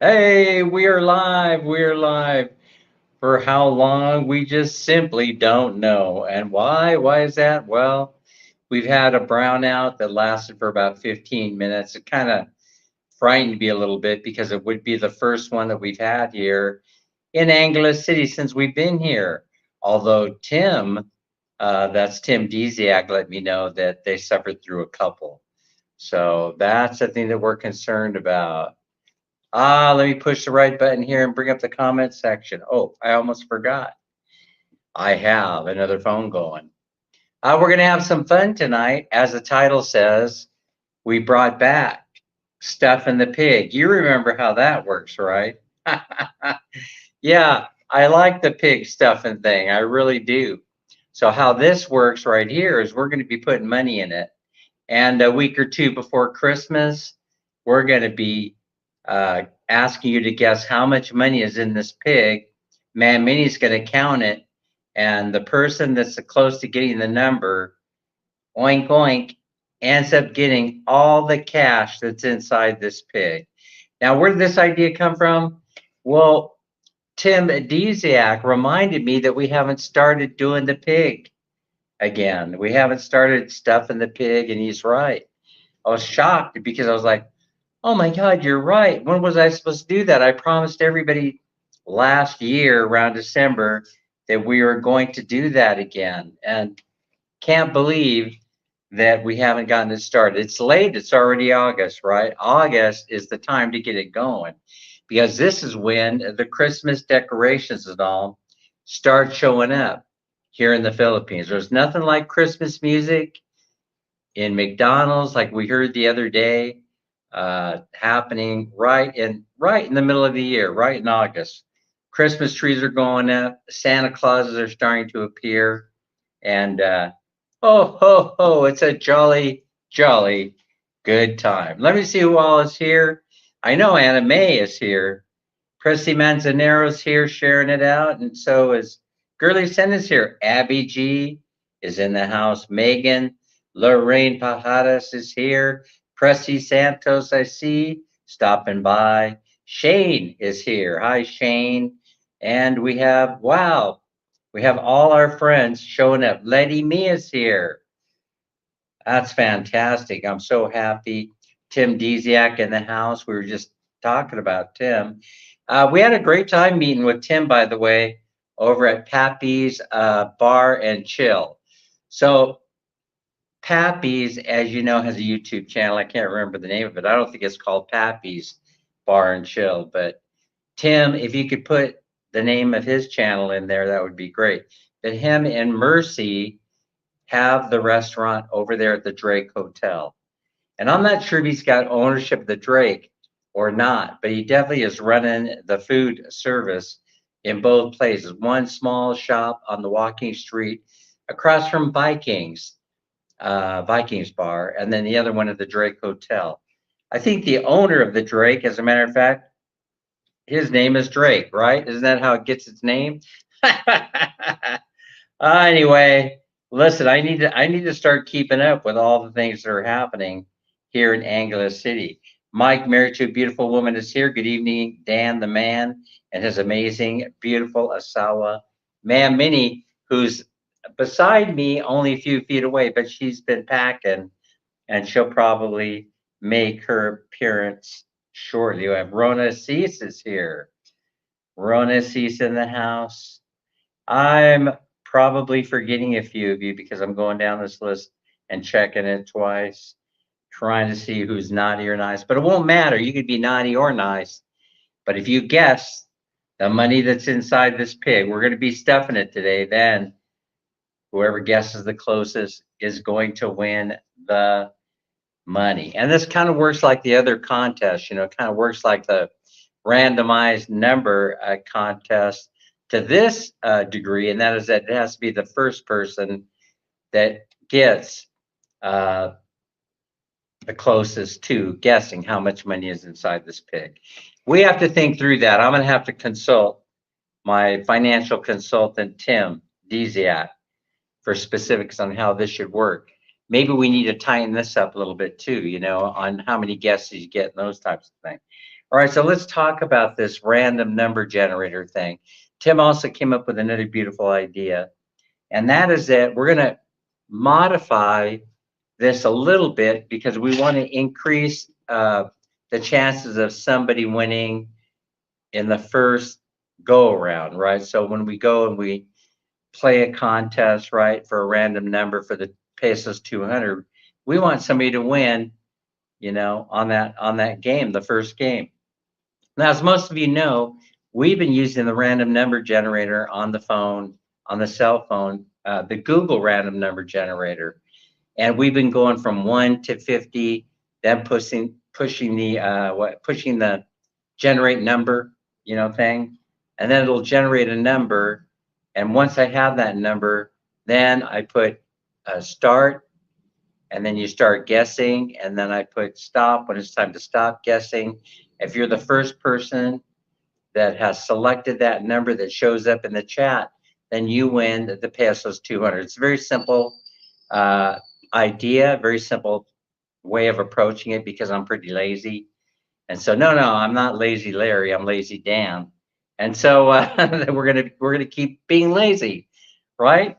Hey, we are live. We are live. For how long? We just simply don't know. And why? Why is that? Well, we've had a brownout that lasted for about 15 minutes. It kind of frightened me a little bit because it would be the first one that we've had here in Angela City since we've been here. Although Tim, that's Tim Desiak, let me know that they suffered through a couple. So that's the thing that we're concerned about. Let me push the right button here and bring up the comment section. Oh, I almost forgot. I have another phone going. We're going to have some fun tonight. As the title says, we brought back Stuff in the Pig. You remember how that works, right? Yeah, I like the pig stuffing thing. I really do. So, how this works right here is we're going to be putting money in it. And a week or two before Christmas, we're going to be asking you to guess how much money is in this pig. Man, Minnie's going to count it. And the person that's the close to getting the number, oink, oink, ends up getting all the cash that's inside this pig. Now, where did this idea come from? Well, Tim Desiak reminded me that we haven't started doing the pig again. We haven't started stuffing the pig, and he's right. I was shocked because I was like, oh my God, you're right. When was I supposed to do that? I promised everybody last year around December that we were going to do that again. And can't believe that we haven't gotten it started. It's late. It's already August, right? August is the time to get it going because this is when the Christmas decorations and all start showing up here in the Philippines. There's nothing like Christmas music in McDonald's, like we heard the other day, happening right in the middle of the year, right in August. Christmas trees are going up, Santa Clauses are starting to appear, and oh ho ho, it's a jolly, jolly good time. Let me see who all is here. I know Anna May is here. Chrissy Manzanaro's here sharing it out, and so is Girly Sen is here. Abby G is in the house. Megan, Lorraine Pajadas is here. Pressy Santos, I see, stopping by. Shane is here. Hi, Shane. And we have, wow, we have all our friends showing up. Letty Me is here. That's fantastic. I'm so happy. Tim Desiak in the house. We were just talking about Tim. We had a great time meeting with Tim, by the way, over at Pappy's Bar and Chill. So Pappy's, as you know, has a YouTube channel. I can't remember the name of it. I don't think it's called Pappy's Bar and Chill. But Tim, if you could put the name of his channel in there, that would be great. But him and Mercy have the restaurant over there at the Drake Hotel. And I'm not sure if he's got ownership of the Drake or not, but he definitely is running the food service in both places. One small shop on the walking street across from Vikings Bar, and then the other one at the Drake Hotel. I think the owner of the Drake, as a matter of fact, his name is Drake, right? Isn't that how it gets its name? Anyway, listen, I need to start keeping up with all the things that are happening here in Angela City. Mike, married to a beautiful woman, is here. Good evening, Dan the man, and his amazing, beautiful Asawa man Minnie, who's beside me, only a few feet away, but she's been packing, and she'll probably make her appearance shortly. We have Rona Cease is here. Rona Cease in the house. I'm probably forgetting a few of you because I'm going down this list and checking it twice, trying to see who's naughty or nice. But it won't matter. You could be naughty or nice. But if you guess the money that's inside this pig, we're going to be stuffing it today, then whoever guesses the closest is going to win the money. And this kind of works like the other contest, kind of works like the randomized number contest to this degree, and that is that it has to be the first person that gets the closest to guessing how much money is inside this pig. We have to think through that. I'm going to have to consult my financial consultant, Tim Desiak, for specifics on how this should work. Maybe we need to tighten this up a little bit too, on how many guesses you get and those types of things. All right, so let's talk about this random number generator thing. Tim also came up with another beautiful idea, and that is that we're going to modify this a little bit because we want to increase the chances of somebody winning in the first go around, right? So when we go and we play a contest, right, for a random number for the pesos 200, we want somebody to win, on that game, the first game. Now, as most of you know, we've been using the random number generator on the phone, on the cell phone, the Google random number generator, and we've been going from 1 to 50, then pushing the generate number, thing, and then it'll generate a number. And once I have that number, then I put start, and then you start guessing, and then I put stop when it's time to stop guessing. If you're the first person that has selected that number that shows up in the chat, then you win the pesos 200. It's a very simple idea, very simple way of approaching it because I'm pretty lazy. And so, no, I'm not lazy Larry. I'm lazy Dan. And so we're gonna keep being lazy, right?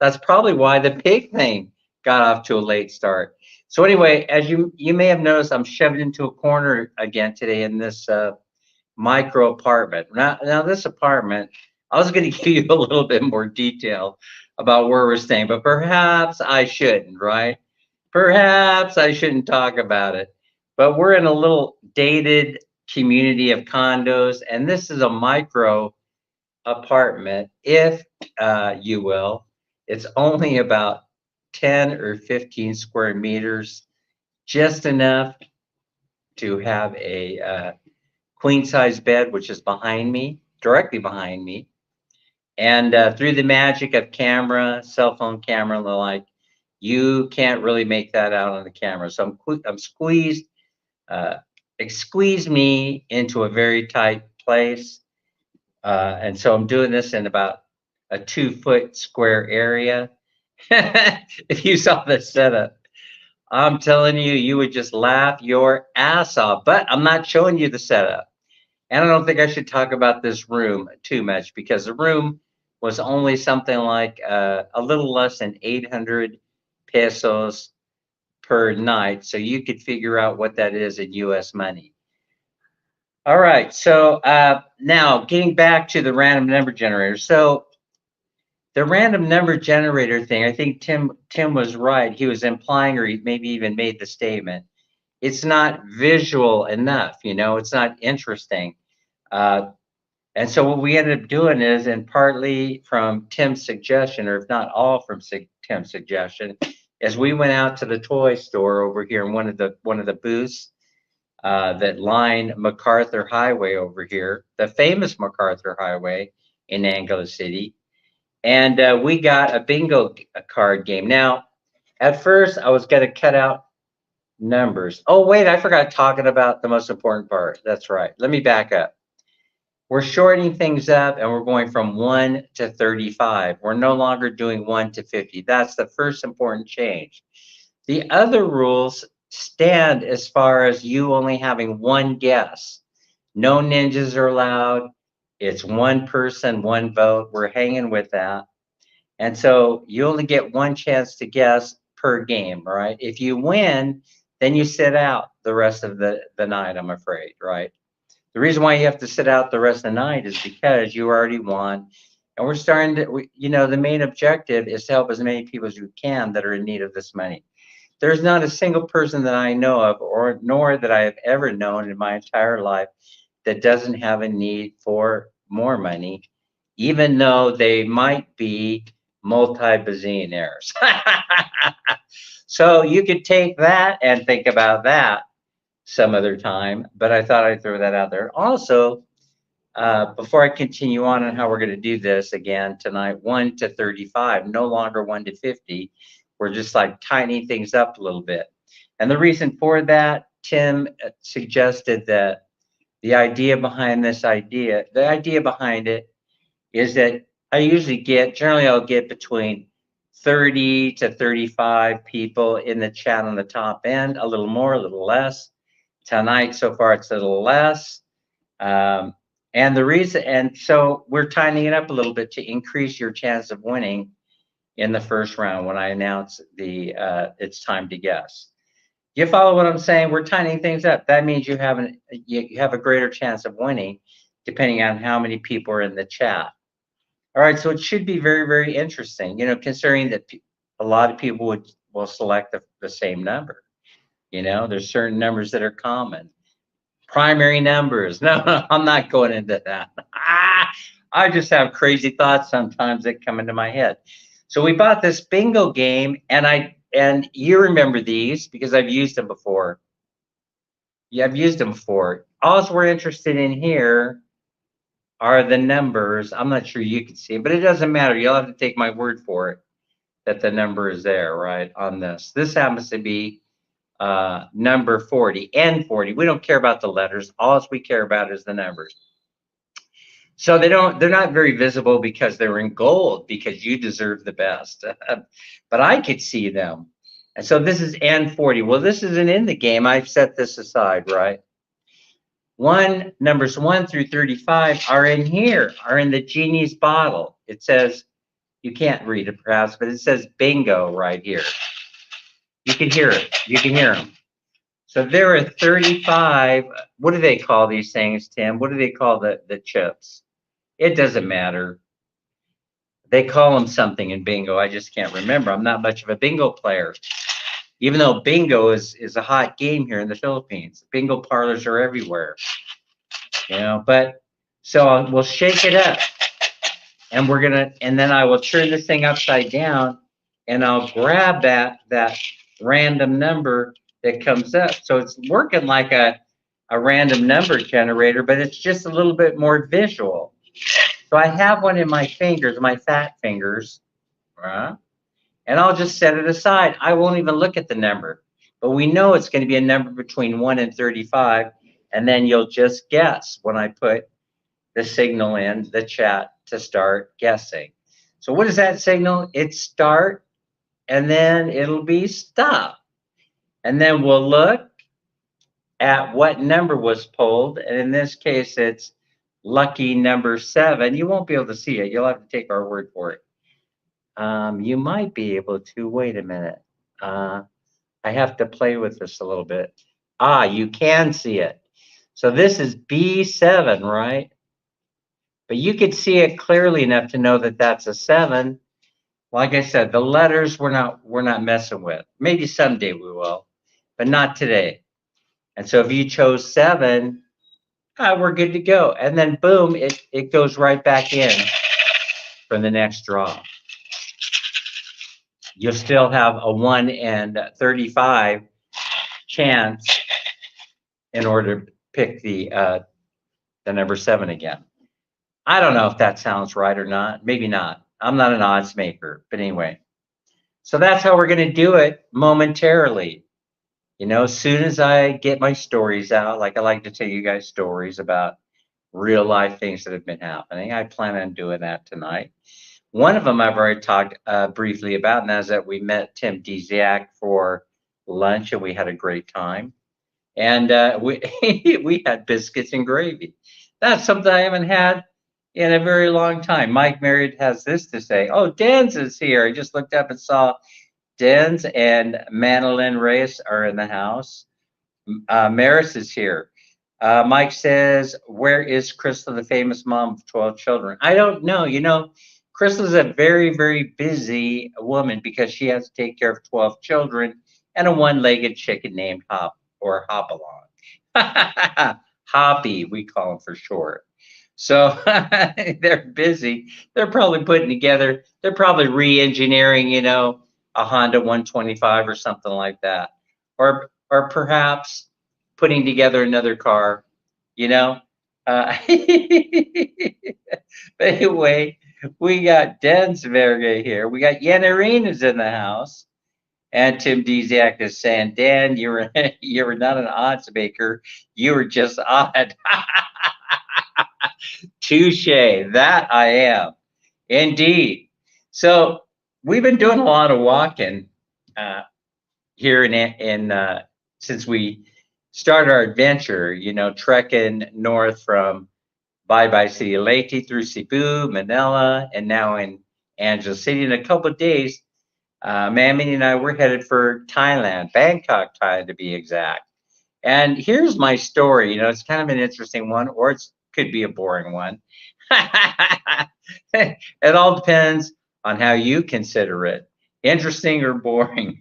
That's probably why the pig thing got off to a late start. So anyway, as you may have noticed, I'm shoved into a corner again today in this micro apartment. Now this apartment, I was going to give you a little bit more detail about where we're staying, but perhaps I shouldn't, right? Perhaps I shouldn't talk about it. But we're in a little dated community of condos, and this is a micro apartment, if you will. It's only about 10 or 15 square meters, just enough to have a queen size bed, which is behind me, directly behind me. And through the magic of camera, cell phone camera, and the like, you can't really make that out on the camera. So I'm squeezed, squeeze me into a very tight place. And so I'm doing this in about a 2 foot square area. If you saw the setup, I'm telling you, you would just laugh your ass off. But I'm not showing you the setup. And I don't think I should talk about this room too much because the room was only something like a little less than 800 pesos per night. So you could figure out what that is in US money. All right. So now getting back to the random number generator. So the random number generator thing, I think Tim was right. He was implying, or he maybe even made the statement, it's not visual enough, it's not interesting. And so what we ended up doing is, and partly from Tim's suggestion, or if not all from Tim's suggestion, is we went out to the toy store over here in one of the booths that line MacArthur Highway over here, the famous MacArthur Highway in Angeles City, and we got a bingo card game. Now, at first, I was going to cut out numbers. Oh, wait, I forgot talking about the most important part. That's right. Let me back up. We're shortening things up and we're going from 1 to 35. We're no longer doing 1 to 50. That's the first important change. The other rules stand as far as you only having one guess. No ninjas are allowed. It's one person, one vote. We're hanging with that. And so you only get one chance to guess per game, right? If you win, then you sit out the rest of the night, I'm afraid, right? The reason why you have to sit out the rest of the night is because you already won. And we're starting to, the main objective is to help as many people as you can that are in need of this money. There's not a single person that I know of, or nor that I have ever known in my entire life, that doesn't have a need for more money, even though they might be multi-bazillionaires. So you could take that and think about that some other time, but I thought I'd throw that out there. Also, before I continue on how we're going to do this again tonight, 1 to 35, no longer 1 to 50. We're just like tightening things up a little bit. And the reason for that, Tim suggested that the idea behind it is that generally I'll get between 30 to 35 people in the chat on the top end, a little more, a little less. Tonight, so far, it's a little less. And the reason, and so we're tightening it up a little bit to increase your chance of winning in the first round when I announce it's time to guess. You follow what I'm saying? We're tightening things up. That means you have a greater chance of winning, depending on how many people are in the chat. All right, so it should be very, very interesting. Considering that a lot of people will select the same number. There's certain numbers that are common. Primary numbers. No, I'm not going into that. I just have crazy thoughts sometimes that come into my head. So we bought this bingo game, and you remember these because I've used them before. Yeah, I've used them before. All we're interested in here are the numbers. I'm not sure you can see it, but it doesn't matter. You'll have to take my word for it that the number is there, right, on this. This happens to be number 40, N40. We don't care about the letters. All we care about is the numbers. So they're not very visible because they're in gold because you deserve the best. But I could see them. And so this is N40. Well, this isn't in the game. I've set this aside, right? Numbers 1 through 35 are in here, are in the genie's bottle. It says, you can't read it perhaps, but it says bingo right here. You can hear it. You can hear them. So there are 35. What do they call these things, Tim? What do they call the chips? It doesn't matter. They call them something in bingo. I just can't remember. I'm not much of a bingo player. Even though bingo is a hot game here in the Philippines. Bingo parlors are everywhere. But so we'll shake it up. And and then I will turn this thing upside down and I'll grab that random number that comes up. So it's working like a random number generator, but it's just a little bit more visual. So I have one in my fingers, my fat fingers, right? And I'll just set it aside. I won't even look at the number, but we know it's going to be a number between 1 and 35. And then you'll just guess when I put the signal in the chat to start guessing. So what is that signal? It's start, and then it'll be stop. And then we'll look at what number was pulled. And in this case, it's lucky number 7. You won't be able to see it. You'll have to take our word for it. You might be able to. Wait a minute. I have to play with this a little bit. You can see it. So this is B7, right? But you could see it clearly enough to know that that's a 7. Like I said, the letters we're not messing with. Maybe someday we will, but not today. And so if you chose 7, we're good to go. And then boom, it goes right back in for the next draw. You'll still have a 1 and 35 chance in order to pick the number 7 again. I don't know if that sounds right or not. Maybe not. I'm not an odds maker, but anyway. So that's how we're going to do it momentarily. As soon as I get my stories out, like I like to tell you guys stories about real life things that have been happening. I plan on doing that tonight. One of them I've already talked briefly about, and that's that we met Tim Dziak for lunch, and we had a great time. And we had biscuits and gravy. That's something I haven't had in a very long time. Mike Marriott has this to say. Oh, Dan's is here. I just looked up and saw Dan's and Manolyn Reyes are in the house. Maris is here. Mike says, where is Crystal, the famous mom of 12 children? I don't know. Crystal is a very, very busy woman because she has to take care of 12 children and a one-legged chicken named Hopalong. Hoppy, we call him for short. So they're busy. They're probably putting together, they're probably re-engineering, a Honda 125 or something like that. Or perhaps putting together another car, But anyway, we got Densberger here. We got Yanarina's in the house. And Tim Dziak is saying, Dan, you were not an odds maker. You were just odd. Touche. That I am. Indeed. So we've been doing a lot of walking here in since we start our adventure, trekking north from Bye City Leyte through Cebu, Manila, and now in Angeles City. In a couple of days, Mammy and I were headed for Thailand, Bangkok, Thailand to be exact. And here's my story. It's kind of an interesting one, or it could be a boring one. It all depends on how you consider it, interesting or boring.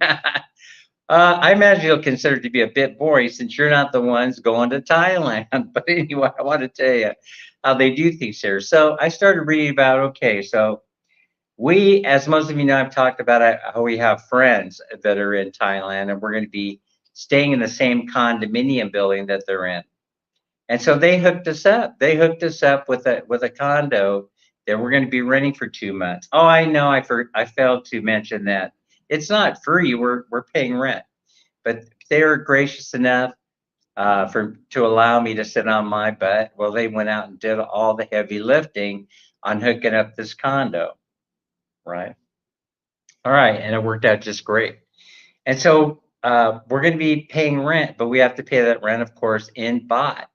I imagine you'll consider it to be a bit boring since you're not the ones going to Thailand. But anyway, I want to tell you how they do things here. So I started reading about, okay, so we, as most of you know, I've talked about how we have friends that are in Thailand and we're going to be staying in the same condominium building that they're in. And so they hooked us up. They hooked us up with a condo that we're going to be renting for 2 months. Oh, I know. I failed to mention that it's not free. We're paying rent, but they were gracious enough to allow me to sit on my butt. Well, they went out and did all the heavy lifting on hooking up this condo, right? All right, and it worked out just great. And so we're going to be paying rent, but we have to pay that rent, of course, in baht.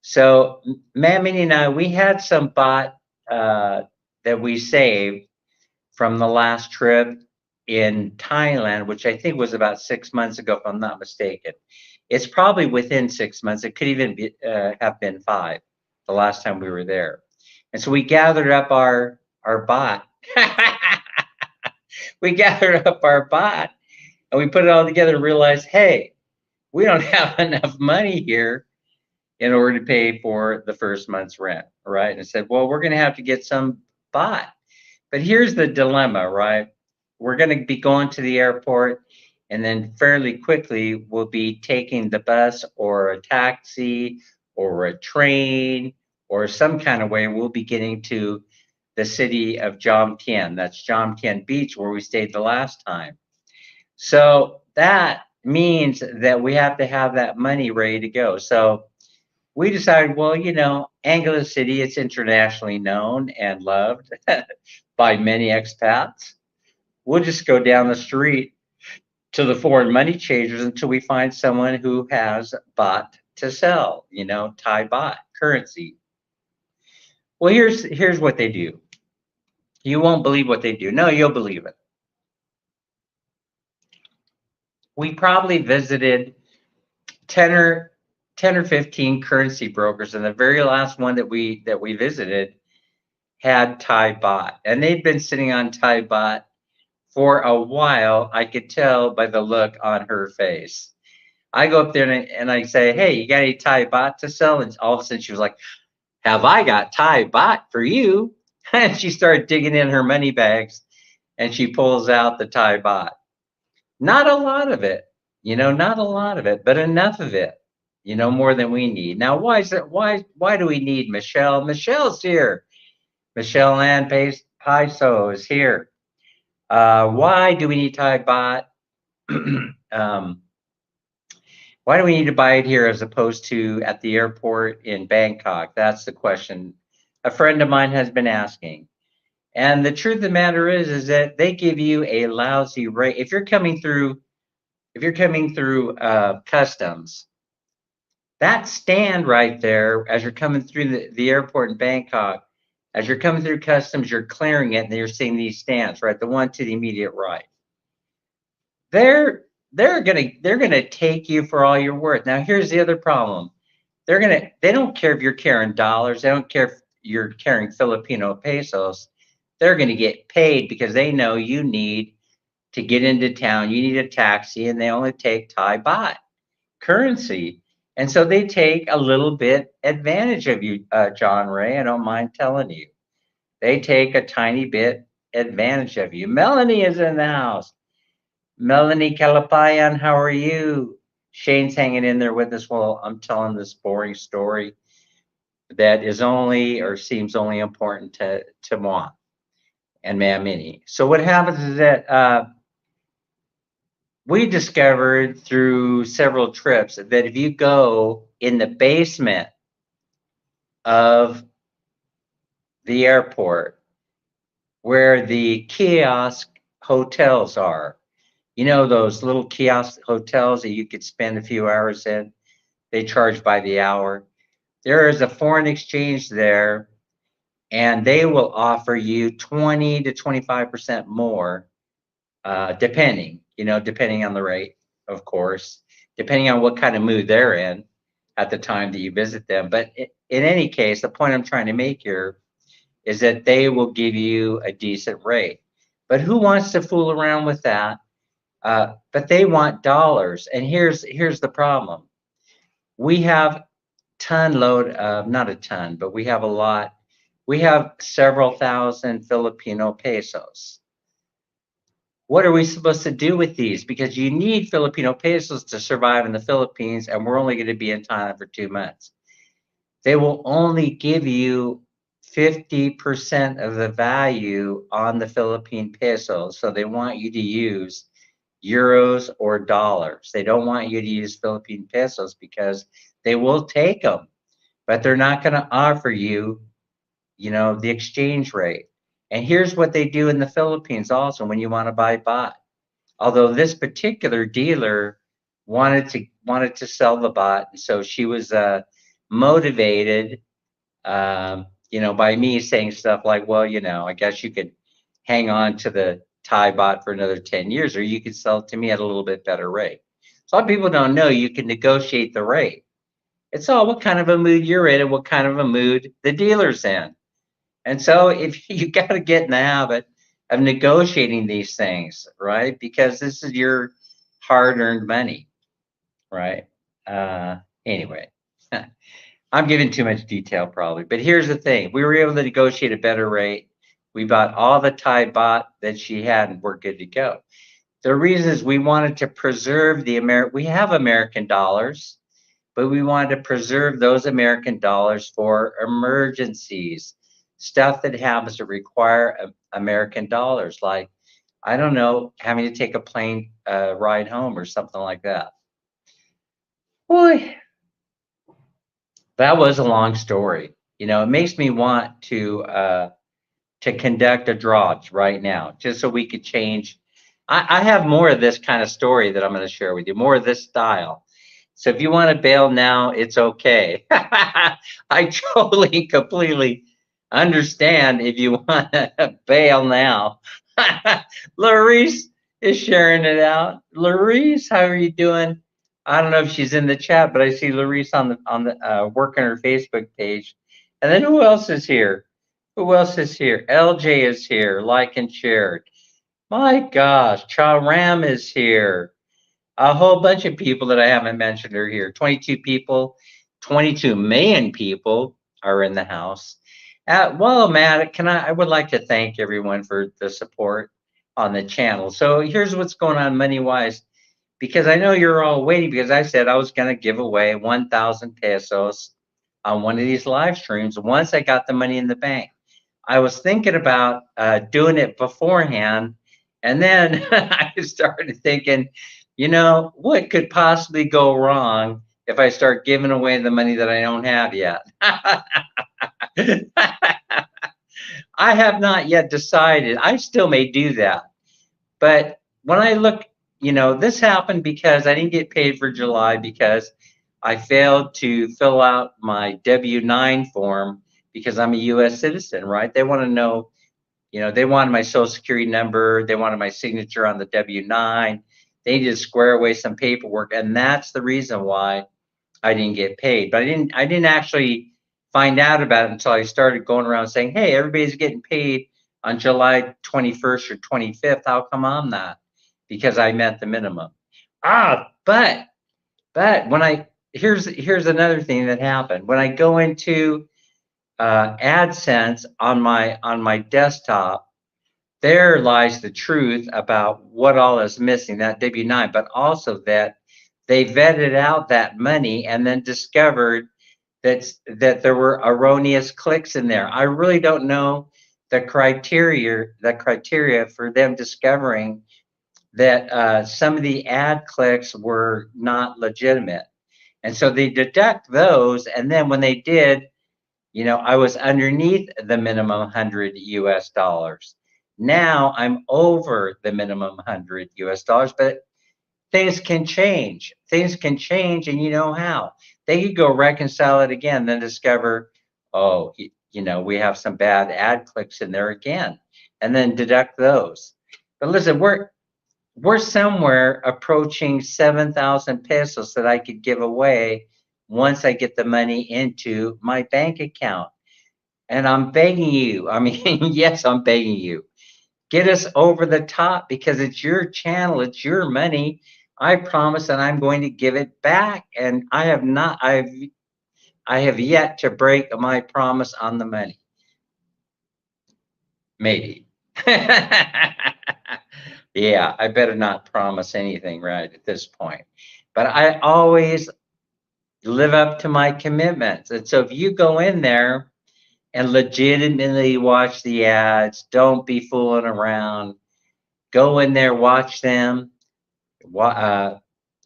So Mammy and I, we had some baht that we saved from the last trip in Thailand, which I think was about 6 months ago, if I'm not mistaken. It's probably within 6 months. It could even have been 5 the last time we were there. And so we gathered up our baht. We gathered up our baht and we put it all together and realized, hey, we don't have enough money here in order to pay for the first month's rent, right? And I said, well, we're going to have to get some baht. But here's the dilemma, right? We're going to be going to the airport, and then fairly quickly we'll be taking the bus or a taxi or a train or some kind of way. We'll be getting to the city of Jomtien. That's Jomtien Beach, where we stayed the last time. So that means that we have to have that money ready to go. So we decided, well, Angeles City, it's internationally known and loved by many expats. We'll just go down the street to the foreign money changers until we find someone who has baht to sell, Thai baht currency. Well, here's what they do. You won't believe what they do. No, you'll believe it. We probably visited 10 or 15 currency brokers, and the very last one that we visited had Thai baht, and they'd been sitting on Thai baht for a while. I could tell by the look on her face. I go up there and I say, hey, you got any Thai baht to sell? And all of a sudden she was like, have I got Thai baht for you? And she started digging in her money bags and she pulls out the Thai baht. Not a lot of it, not a lot of it, but enough of it, more than we need. Now, why is it? Why do we need Michelle? Michelle's here. Michelle Ann Paiso is here. Why do we need Thai baht? Why do we need to buy it here as opposed to at the airport in Bangkok? That's the question a friend of mine has been asking. And the truth of the matter is that they give you a lousy rate. If you're coming through customs, that stand right there as you're coming through the airport in Bangkok, as you're coming through customs, you're clearing it and you're seeing these stands, right? The one to the immediate right. They're gonna take you for all you're worth. Now here's the other problem. They don't care if you're carrying dollars, they don't care if you're carrying Filipino pesos. They're gonna get paid because they know you need to get into town, you need a taxi, and they only take Thai baht currency. And so they take a little bit advantage of you, John Ray. I don't mind telling you. They take a tiny bit advantage of you. Melanie is in the house. Melanie Calapayan, how are you? Shane's hanging in there with us while I'm telling this boring story that is only or seems only important to moi and Mamini. So what happens is that we discovered through several trips that if you go in the basement of the airport where the kiosk hotels are, those little kiosk hotels that you could spend a few hours in, They charge by the hour. There is a foreign exchange there, and they will offer you 20 to 25% more, depending on the rate, of course, depending on what kind of mood they're in at the time that you visit them. But in any case, the point I'm trying to make here is that they will give you a decent rate. But who wants to fool around with that? But they want dollars. And here's the problem. We have not a ton, but we have a lot. We have several thousand Filipino pesos. What are we supposed to do with these? Because you need Filipino pesos to survive in the Philippines, and we're only going to be in Thailand for 2 months. They will only give you 50% of the value on the Philippine peso. So they want you to use euros or dollars. They don't want you to use Philippine pesos because they will take them, but they're not going to offer you, the exchange rate. And here's what they do in the Philippines also when you want to buy bot. Although this particular dealer wanted to sell the bot, and so she was motivated, by me saying stuff like, well, I guess you could hang on to the Thai bot for another 10 years, or you could sell it to me at a little bit better rate. So a lot of people don't know you can negotiate the rate. It's all what kind of a mood you're in and what kind of a mood the dealer's in. And so if you got to get in the habit of negotiating these things, right? Because this is your hard-earned money, right? Anyway, I'm giving too much detail probably, but here's the thing. We were able to negotiate a better rate. We bought all the Thai bot that she had and we're good to go. The reason is we wanted to preserve we have American dollars, but we wanted to preserve those American dollars for emergencies, stuff that happens to require American dollars, like, I don't know, having to take a plane ride home or something like that. Boy, that was a long story. It makes me want to conduct a draw right now, just so we could change. I have more of this kind of story that I'm going to share with you, more of this style. So if you want to bail now, it's okay. I totally, completely understand if you want to bail now. Larice is sharing it out. Larice, how are you doing? I don't know if she's in the chat, but I see Larice on the working her Facebook page. And then who else is here? Who else is here? LJ is here, like and shared. My gosh, Cha Ram is here. A whole bunch of people that I haven't mentioned are here. 22 people, 22 million people are in the house. Well, Matt, I would like to thank everyone for the support on the channel. So here's what's going on money-wise, because I know you're all waiting, because I said I was going to give away 1,000 pesos on one of these live streams once I got the money in the bank. I was thinking about doing it beforehand, and then I started thinking, what could possibly go wrong if I start giving away the money that I don't have yet? I have not yet decided. I still may do that. But when I look, this happened because I didn't get paid for July because I failed to fill out my W-9 form because I'm a U.S. citizen, right? They want to know, they wanted my social security number. They wanted my signature on the W-9. They need to square away some paperwork. And that's the reason why I didn't get paid. But I didn't actually find out about it until I started going around saying, hey, everybody's getting paid on July 21st or 25th. How come I'm not? Because I met the minimum. But here's another thing that happened. When I go into AdSense on my desktop, there lies the truth about what all is missing, that W-9, but also that they vetted out that money and then discovered that there were erroneous clicks in there. I really don't know the criteria for them discovering that some of the ad clicks were not legitimate. And so they deduct those, and then when they did, I was underneath the minimum 100 US dollars. Now I'm over the minimum 100 US dollars, but things can change. Things can change, and you know how. They could go reconcile it again, then discover, oh, we have some bad ad clicks in there again, and then deduct those. But listen, we're somewhere approaching 7,000 pesos that I could give away once I get the money into my bank account. And I'm begging you, I mean, yes, I'm begging you, get us over the top because it's your channel, it's your money. I promise that I'm going to give it back. And I have yet to break my promise on the money. Maybe. Yeah, I better not promise anything right at this point. But I always live up to my commitments. And so if you go in there and legitimately watch the ads, don't be fooling around. Go in there, watch them,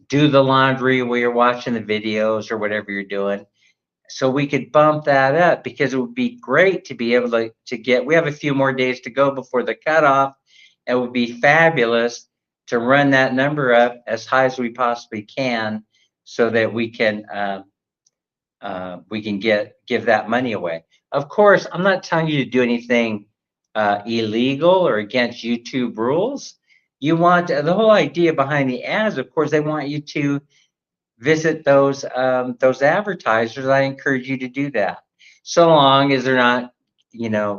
do the laundry while you're watching the videos or whatever you're doing. So we could bump that up because it would be great to be able to get, we have a few more days to go before the cutoff. It would be fabulous to run that number up as high as we possibly can so that we can give that money away. Of course, I'm not telling you to do anything illegal or against YouTube rules. You want the whole idea behind the ads, of course, they want you to visit those advertisers. I encourage you to do that, so long as they're not,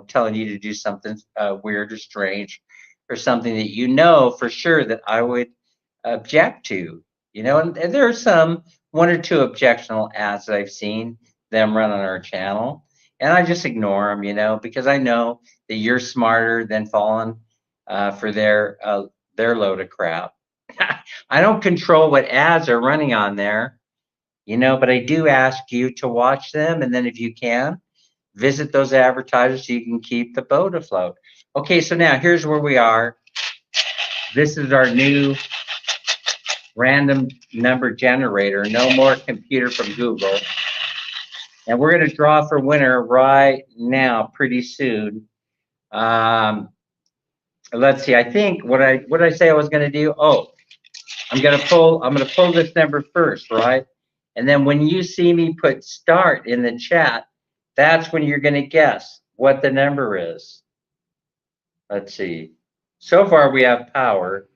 telling you to do something weird or strange, or something that you know for sure that I would object to. And there are some one or two objectionable ads that I've seen them run on our channel, and I just ignore them, because I know that you're smarter than falling for their load of crap. I don't control what ads are running on there, but I do ask you to watch them, and then if you can, visit those advertisers so you can keep the boat afloat. Okay, so now here's where we are. This is our new random number generator. No more computer from Google. And we're going to draw for winner right now, pretty soon. Let's see. I think what did I say I was going to do? Oh, I'm going to pull this number first, right? And then when you see me put start in the chat, that's when you're going to guess what the number is. Let's see. So far we have power,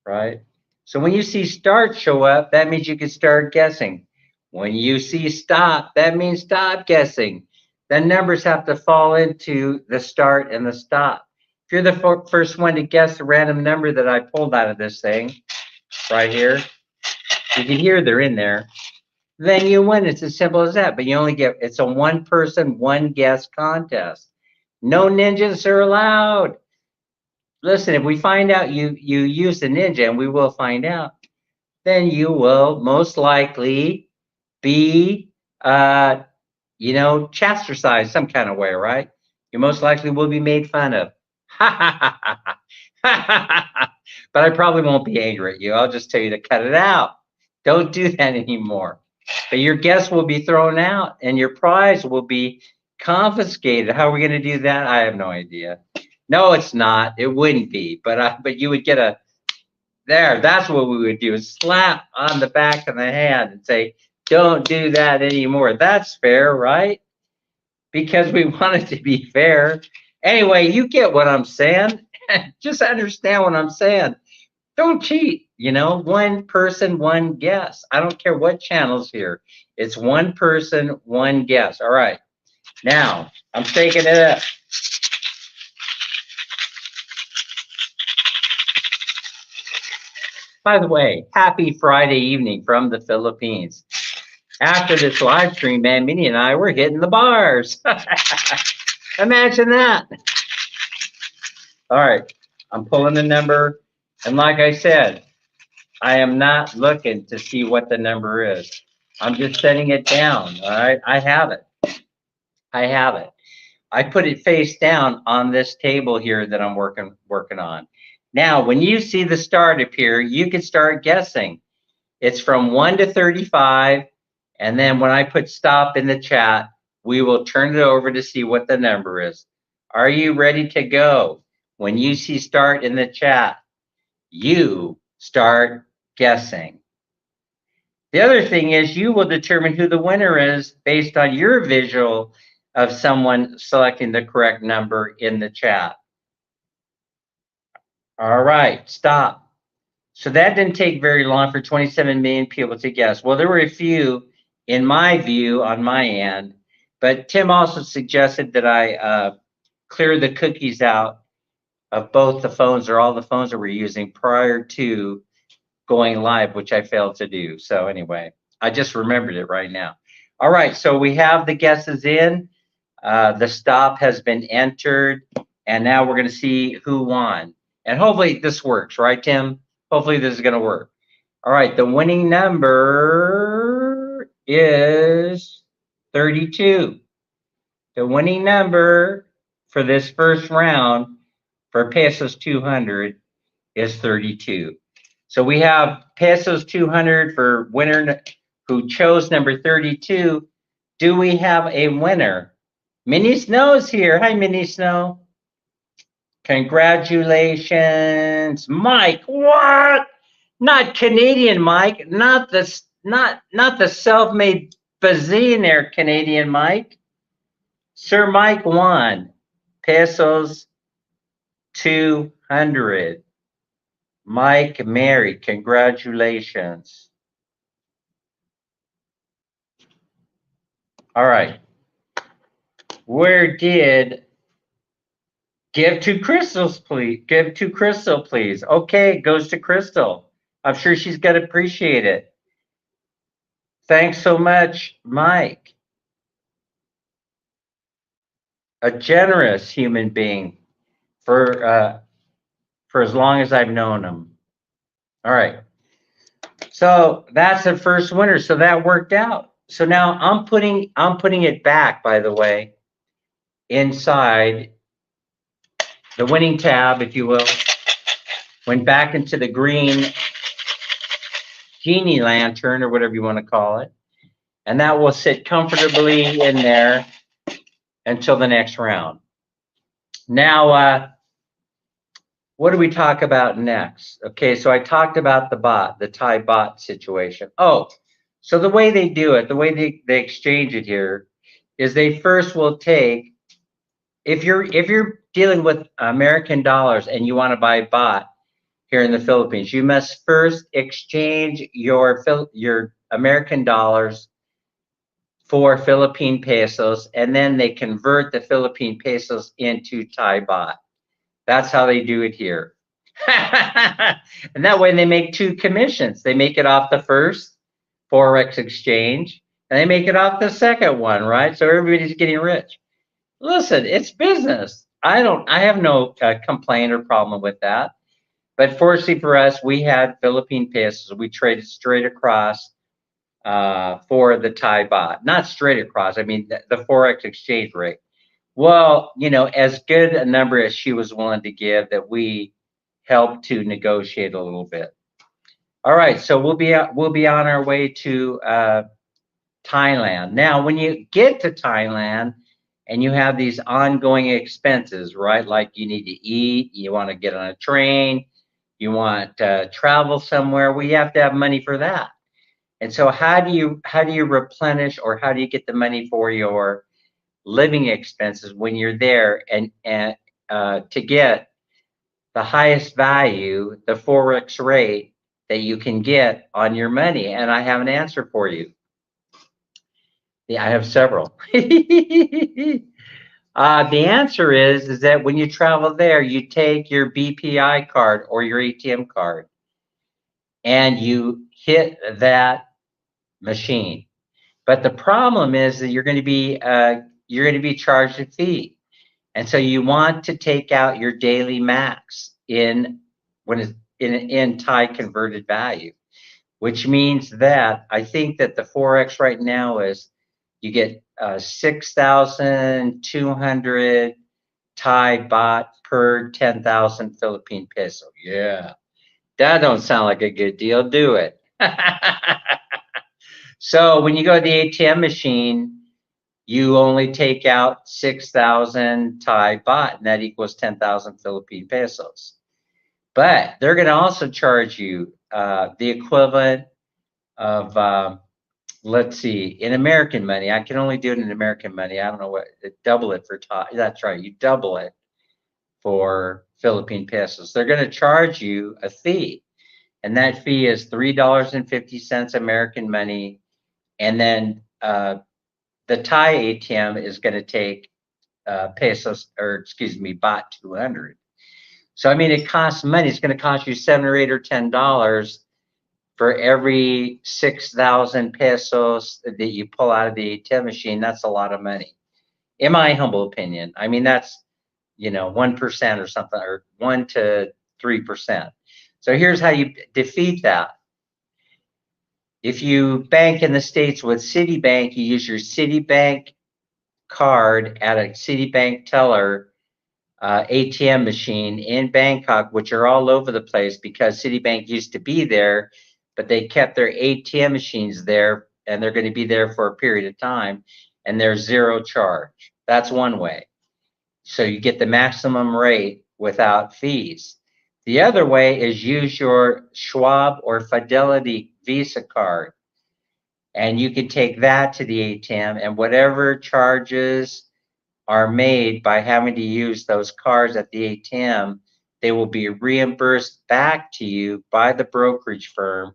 right? So when you see start show up, that means you can start guessing. When you see stop, that means stop guessing. The numbers have to fall into the start and the stop. If you're the first one to guess the random number that I pulled out of this thing, right here, you can hear they're in there, then you win. It's as simple as that. But you only get, it's a one person, one guess contest. No ninjas are allowed. Listen, if we find out you use the ninja, and we will find out, then you will most likely be, chastised some kind of way, right? You most likely will be made fun of. But I probably won't be angry at you. I'll just tell you to cut it out. Don't do that anymore. But your guess will be thrown out, and your prize will be confiscated. How are we going to do that? I have no idea. No, it's not. It wouldn't be. But you would get a, there. That's what we would do, is slap on the back of the hand and say, don't do that anymore. That's fair, right? Because we want it to be fair. Anyway, you get what I'm saying. Just understand what I'm saying. Don't cheat. One person, one guess. I don't care what channel's here. It's one person, one guess. All right. Now, I'm taking it up. By the way, happy Friday evening from the Philippines. After this live stream, man, Minnie and I, we're hitting the bars. Imagine that. All right, I'm pulling the number. And like I said, I am not looking to see what the number is. I'm just setting it down, all right? I have it. I have it. I put it face down on this table here that I'm working on. Now, when you see the start appear, you can start guessing. It's from 1 to 35. And then when I put stop in the chat, we will turn it over to see what the number is. Are you ready to go? When you see start in the chat, you start guessing. The other thing is you will determine who the winner is based on your visual of someone selecting the correct number in the chat. All right, stop. So that didn't take very long for 27 million people to guess. Well, there were a few, in my view, on my end, but Tim also suggested that I clear the cookies out of both the phones or all the phones that we're using prior to going live, which I failed to do. So anyway, I just remembered it right now. All right, so we have the guesses in. The stop has been entered, and now we're going to see who won. And hopefully this works, right, Tim? Hopefully this is going to work. All right, the winning number is 32. The winning number for this first round for Pesos 200 is 32. So we have Pesos 200 for winner who chose number 32. Do we have a winner? Minnie Snow's here. Hi, Minnie Snow. Congratulations, Mike. What? Not Canadian Mike, not the self-made bazillionaire Canadian Mike. Sir Mike won Pesos 200. Mike Mary, congratulations. All right. Where did give to Crystal's please? Give to Crystal, please. Okay, it goes to Crystal. I'm sure she's gonna appreciate it. Thanks so much, Mike. A generous human being for as long as I've known him. All right. So that's the first winner. So that worked out. So now I'm putting it back, by the way, inside the winning tab, if you will. Went back into the green genie lantern or whatever you want to call it. And that will sit comfortably in there until the next round. Now, what do we talk about next? Okay, so I talked about the bot, the Thai bot situation. Oh, so the way they do it, the way they exchange it here is they first will take, if you're dealing with American dollars and you want to buy bot here in the Philippines, you must first exchange your American dollars for Philippine pesos, and then they convert the Philippine pesos into Thai baht. That's how they do it here. And that way they make two commissions. They make it off the first Forex exchange, and they make it off the second one, right? So everybody's getting rich. Listen, it's business. I have no complaint or problem with that. But fortunately for us, we had Philippine pesos. We traded straight across for the Thai baht. Not straight across, I mean the Forex exchange rate. Well, you know, as good a number as she was willing to give, that we helped to negotiate a little bit. All right, so we'll be on our way to Thailand. Now, when you get to Thailand and you have these ongoing expenses, right? Like you need to eat, you want to get on a train, you want to travel somewhere, we have to have money for that. And so how do you replenish, or how do you get the money for your living expenses when you're there, and to get the highest value, the Forex rate that you can get on your money? And I have an answer for you. Yeah, I have several. The answer is that when you travel there, you take your BPI card or your ATM card and you hit that machine. But the problem is that you're going to be charged a fee. And so you want to take out your daily max in Thai converted value, which means that I think that the Forex right now is you get 6,200 Thai baht per 10,000 Philippine peso. Yeah, that don't sound like a good deal, do it? So when you go to the ATM machine, you only take out 6,000 Thai baht, and that equals 10,000 Philippine pesos. But they're going to also charge you the equivalent of, let's see, in American money. I can only do it in American money. I don't know what, double it for Thai. That's right, you double it for Philippine pesos. They're going to charge you a fee, and that fee is $3.50 American money. And then the Thai ATM is going to take pesos, or excuse me, baht 200. So I mean, it costs money. It's going to cost you $7 or $8 or $10 for every 6,000 pesos that you pull out of the ATM machine. That's a lot of money, in my humble opinion. I mean, that's 1% or something, or 1 to 3%. So here's how you defeat that. If you bank in the States with Citibank, you use your Citibank card at a Citibank teller ATM machine in Bangkok, which are all over the place because Citibank used to be there, but they kept their ATM machines there, and they're going to be there for a period of time, and there's zero charge. That's one way. So you get the maximum rate without fees. The other way is use your Schwab or Fidelity Visa card, and you can take that to the ATM, and whatever charges are made by having to use those cards at the ATM, they will be reimbursed back to you by the brokerage firm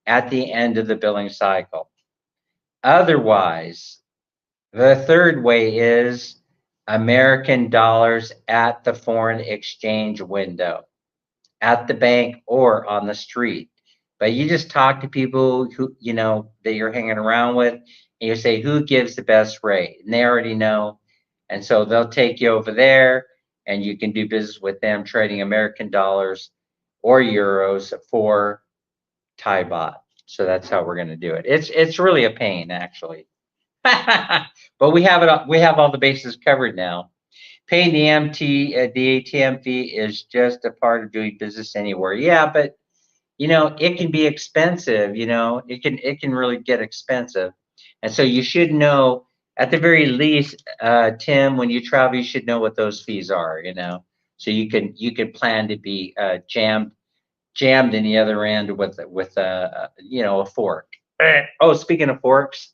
at the end of the billing cycle. Otherwise, the third way is American dollars at the foreign exchange window, at the bank or on the street. But you just talk to people who that you're hanging around with, and you say, who gives the best rate? And they already know. And so they'll take you over there, and you can do business with them trading American dollars or euros for Thai baht. So that's how we're going to do it. It's really a pain, actually. But we have it. We have all the bases covered now. Paying the ATM fee is just a part of doing business anywhere. Yeah, but it can be expensive. It can really get expensive, and so you should know at the very least, Tim, when you travel, you should know what those fees are. So you can plan to be jammed in the other end with a fork. Oh, speaking of forks.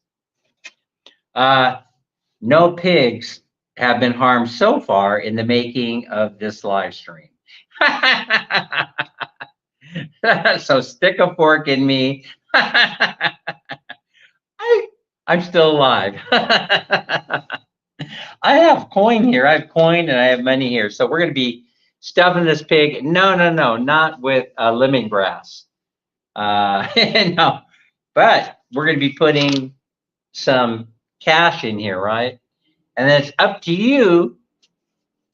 No pigs have been harmed so far in the making of this live stream. So stick a fork in me. I'm still alive. I have coin here. I have coin and I have money here. So we're going to be stuffing this pig. No, not with lemongrass. No, but we're going to be putting some cash in here, right? And then it's up to you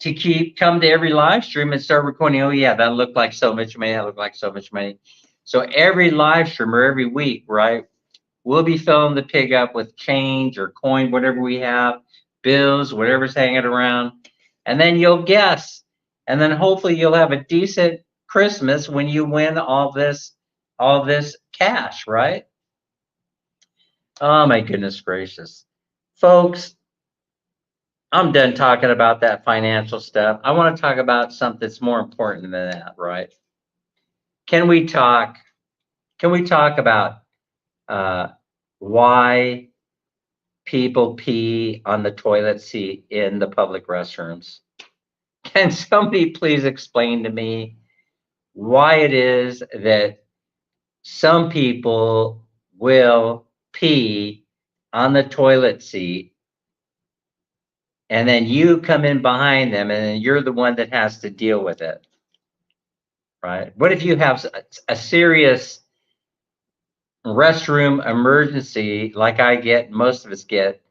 to come to every live stream and start recording. Oh yeah, that looked like so much money. That looked like so much money. So every live stream or every week, right? We'll be filling the pig up with change or coin, whatever we have, bills, whatever's hanging around. And then you'll guess. And then hopefully you'll have a decent Christmas when you win all this cash, right? Oh my goodness gracious. Folks, I'm done talking about that financial stuff. I want to talk about something that's more important than that, right? Can we talk about why people pee on the toilet seat in the public restrooms? Can somebody please explain to me why it is that some people will pee on the toilet seat, and then you come in behind them, and then you're the one that has to deal with it, right? What if you have a serious restroom emergency, like I get, most of us get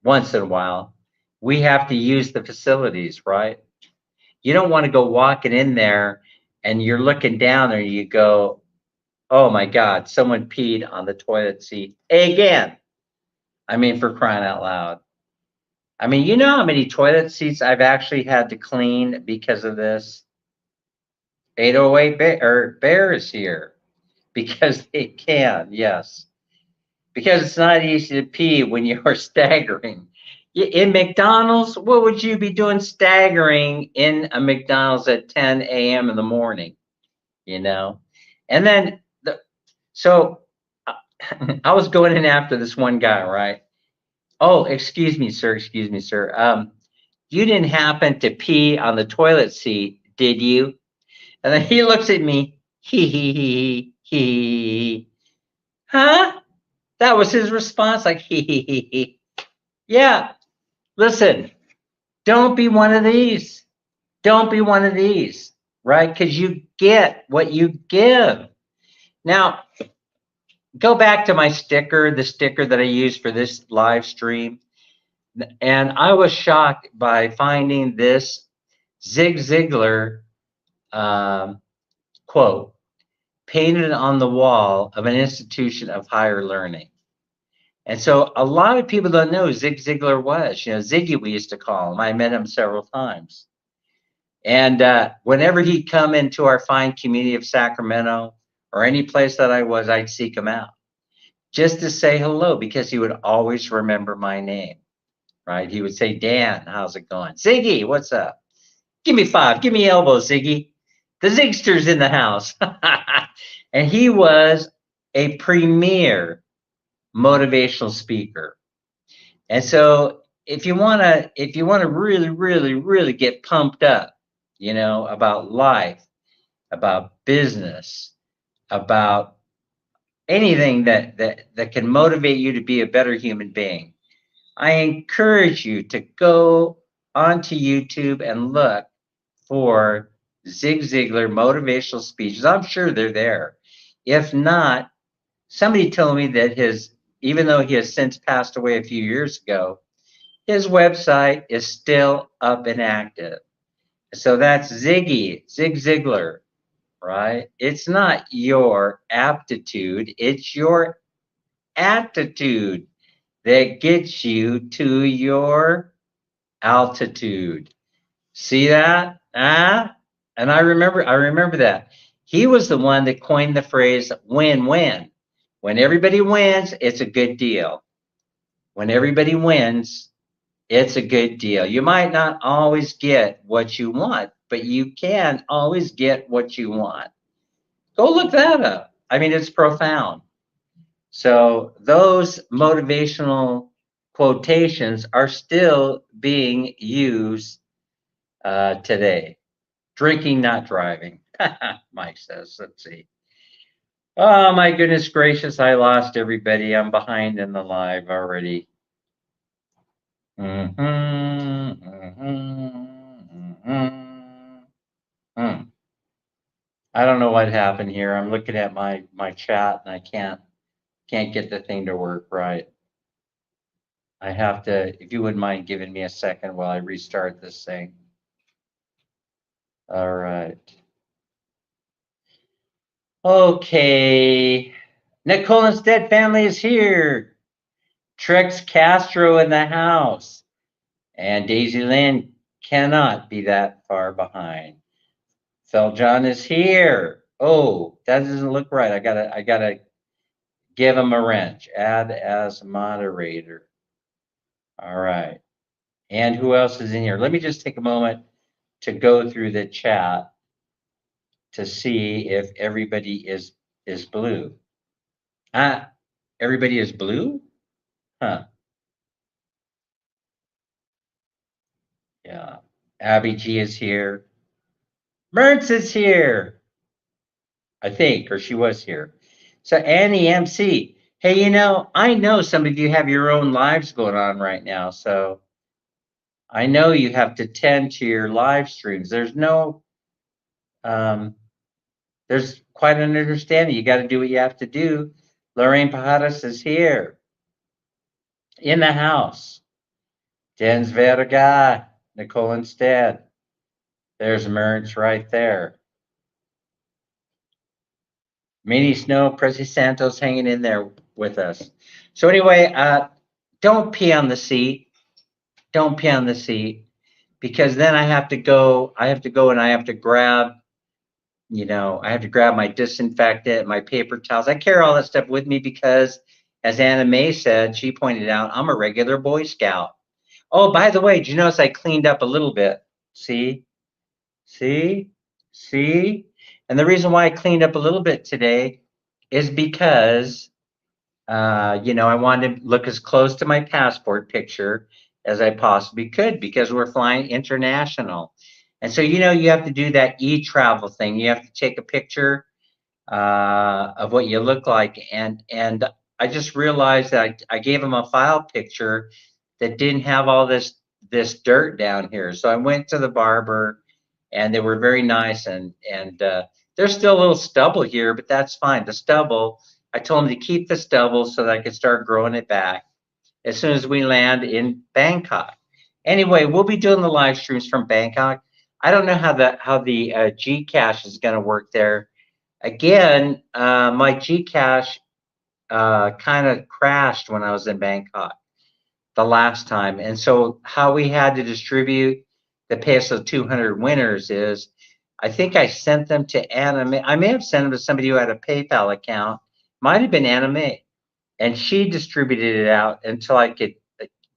once in a while? We have to use the facilities, right? You don't want to go walking in there and you're looking down there and you go, oh my God, someone peed on the toilet seat again. I mean, for crying out loud. I mean, you know how many toilet seats I've actually had to clean because of this? 808 Bear is here because they can, yes. Because it's not easy to pee when you're staggering. In McDonald's, what would you be doing staggering in a McDonald's at 10 a.m. in the morning? you know. And then so I was going in after this one guy, right? Oh, excuse me, sir. Excuse me, sir. You didn't happen to pee on the toilet seat, did you? And then he looks at me. He. Huh? That was his response. Like he. Yeah. Listen. Don't be one of these. Don't be one of these, right? Because you get what you give. Now, go back to my sticker, the sticker that I used for this live stream. And I was shocked by finding this Zig Ziglar quote painted on the wall of an institution of higher learning. And so a lot of people don't know who Zig Ziglar was. You know, Ziggy, we used to call him. I met him several times. And whenever he'd come into our fine community of Sacramento or any place that I was, I'd seek him out just to say hello because he would always remember my name, right? He would say, Dan, how's it going? Ziggy, what's up? Give me five. Give me elbow, Ziggy. The Zigster's in the house. And he was a premier motivational speaker. And so if you want to really, really, really get pumped up, you know, about life, about business, about anything that can motivate you to be a better human being, I encourage you to go onto YouTube and look for Zig Ziglar motivational speeches. I'm sure they're there. If not, somebody told me that even though he has since passed away a few years ago, his website is still up and active. So that's Zig Ziglar, right? It's not your aptitude, it's your attitude that gets you to your altitude. See that? And I remember that. He was the one that coined the phrase win-win. When everybody wins, it's a good deal. When everybody wins, it's a good deal. You might not always get what you want, but you can always get what you want. Go look that up. I mean, it's profound. So those motivational quotations are still being used today. Drinking, not driving. Mike says, let's see. Oh, my goodness gracious, I lost everybody. I'm behind in the live already. I don't know what happened here. I'm looking at my chat and I can't get the thing to work right. I have to, if you wouldn't mind giving me a second while I restart this thing. All right. Okay. Nicole Instead family is here. Trex Castro in the house. And Daisy Lynn cannot be that far behind. Phil John is here. Oh, that doesn't look right. I gotta give him a wrench. Add as moderator. All right. And who else is in here? Let me just take a moment to go through the chat to see if everybody is blue. Everybody is blue? Huh. Yeah. Abby G is here. Mertz is here. I think, or she was here. So Annie MC. Hey, you know, I know some of you have your own lives going on right now. So I know you have to tend to your live streams. There's quite an understanding. You got to do what you have to do. Lorraine Pajadas is here in the house. Jens Verga, Nicole Instead. There's Merch right there. Mini Snow, Prezi Santos hanging in there with us. So anyway, don't pee on the seat. Don't pee on the seat because then I have to go and I have to grab, you know, I have to grab my disinfectant, my paper towels. I carry all that stuff with me because, as Anna Mae said, she pointed out, I'm a regular Boy Scout. Oh, by the way, did you notice I cleaned up a little bit? See? And the reason why I cleaned up a little bit today is because, I wanted to look as close to my passport picture as I possibly could because we're flying international. And so, you have to do that e-travel thing. You have to take a picture of what you look like. And I just realized that I gave them a file picture that didn't have all this dirt down here. So I went to the barber, and they were very nice. And there's still a little stubble here, but that's fine. The stubble, I told them to keep the stubble so that I could start growing it back as soon as we land in Bangkok. Anyway, we'll be doing the live streams from Bangkok. I don't know how the Gcash is going to work there. Again, my Gcash kind of crashed when I was in Bangkok the last time. And so how we had to distribute the peso 200 winners is, I think I sent them to Anime. I may have sent them to somebody who had a PayPal account. Might have been Anime. And she distributed it out until I could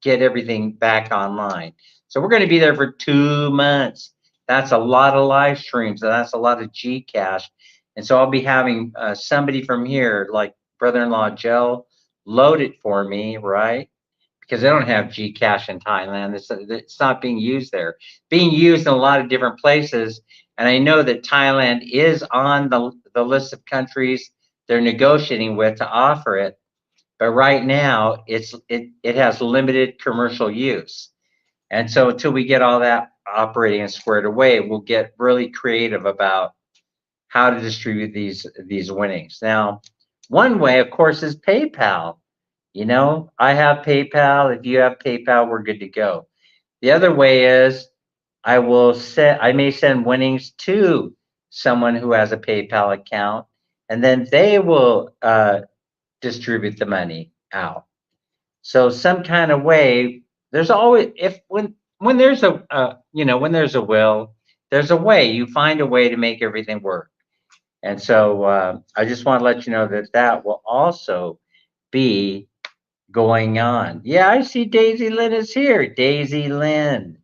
get everything back online. So we're going to be there for 2 months. That's a lot of live streams, and that's a lot of Gcash. And so I'll be having somebody from here, like brother-in-law Joe, load it for me, right? Because they don't have Gcash in Thailand. It's not being used there. Being used in a lot of different places. And I know that Thailand is on the list of countries they're negotiating with to offer it. But right now, it has limited commercial use. And so until we get all that operating and squared away, we'll get really creative about how to distribute these winnings. Now, one way, of course, is PayPal. I have PayPal. If you have PayPal, we're good to go. The other way is I may send winnings to someone who has a PayPal account, and then they will distribute the money out. So some kind of way. There's always when there's when there's a will, there's a way. You find a way to make everything work. And so I just want to let you know that will also be going on. Yeah, I see Daisy Lynn is here. Daisy Lynn,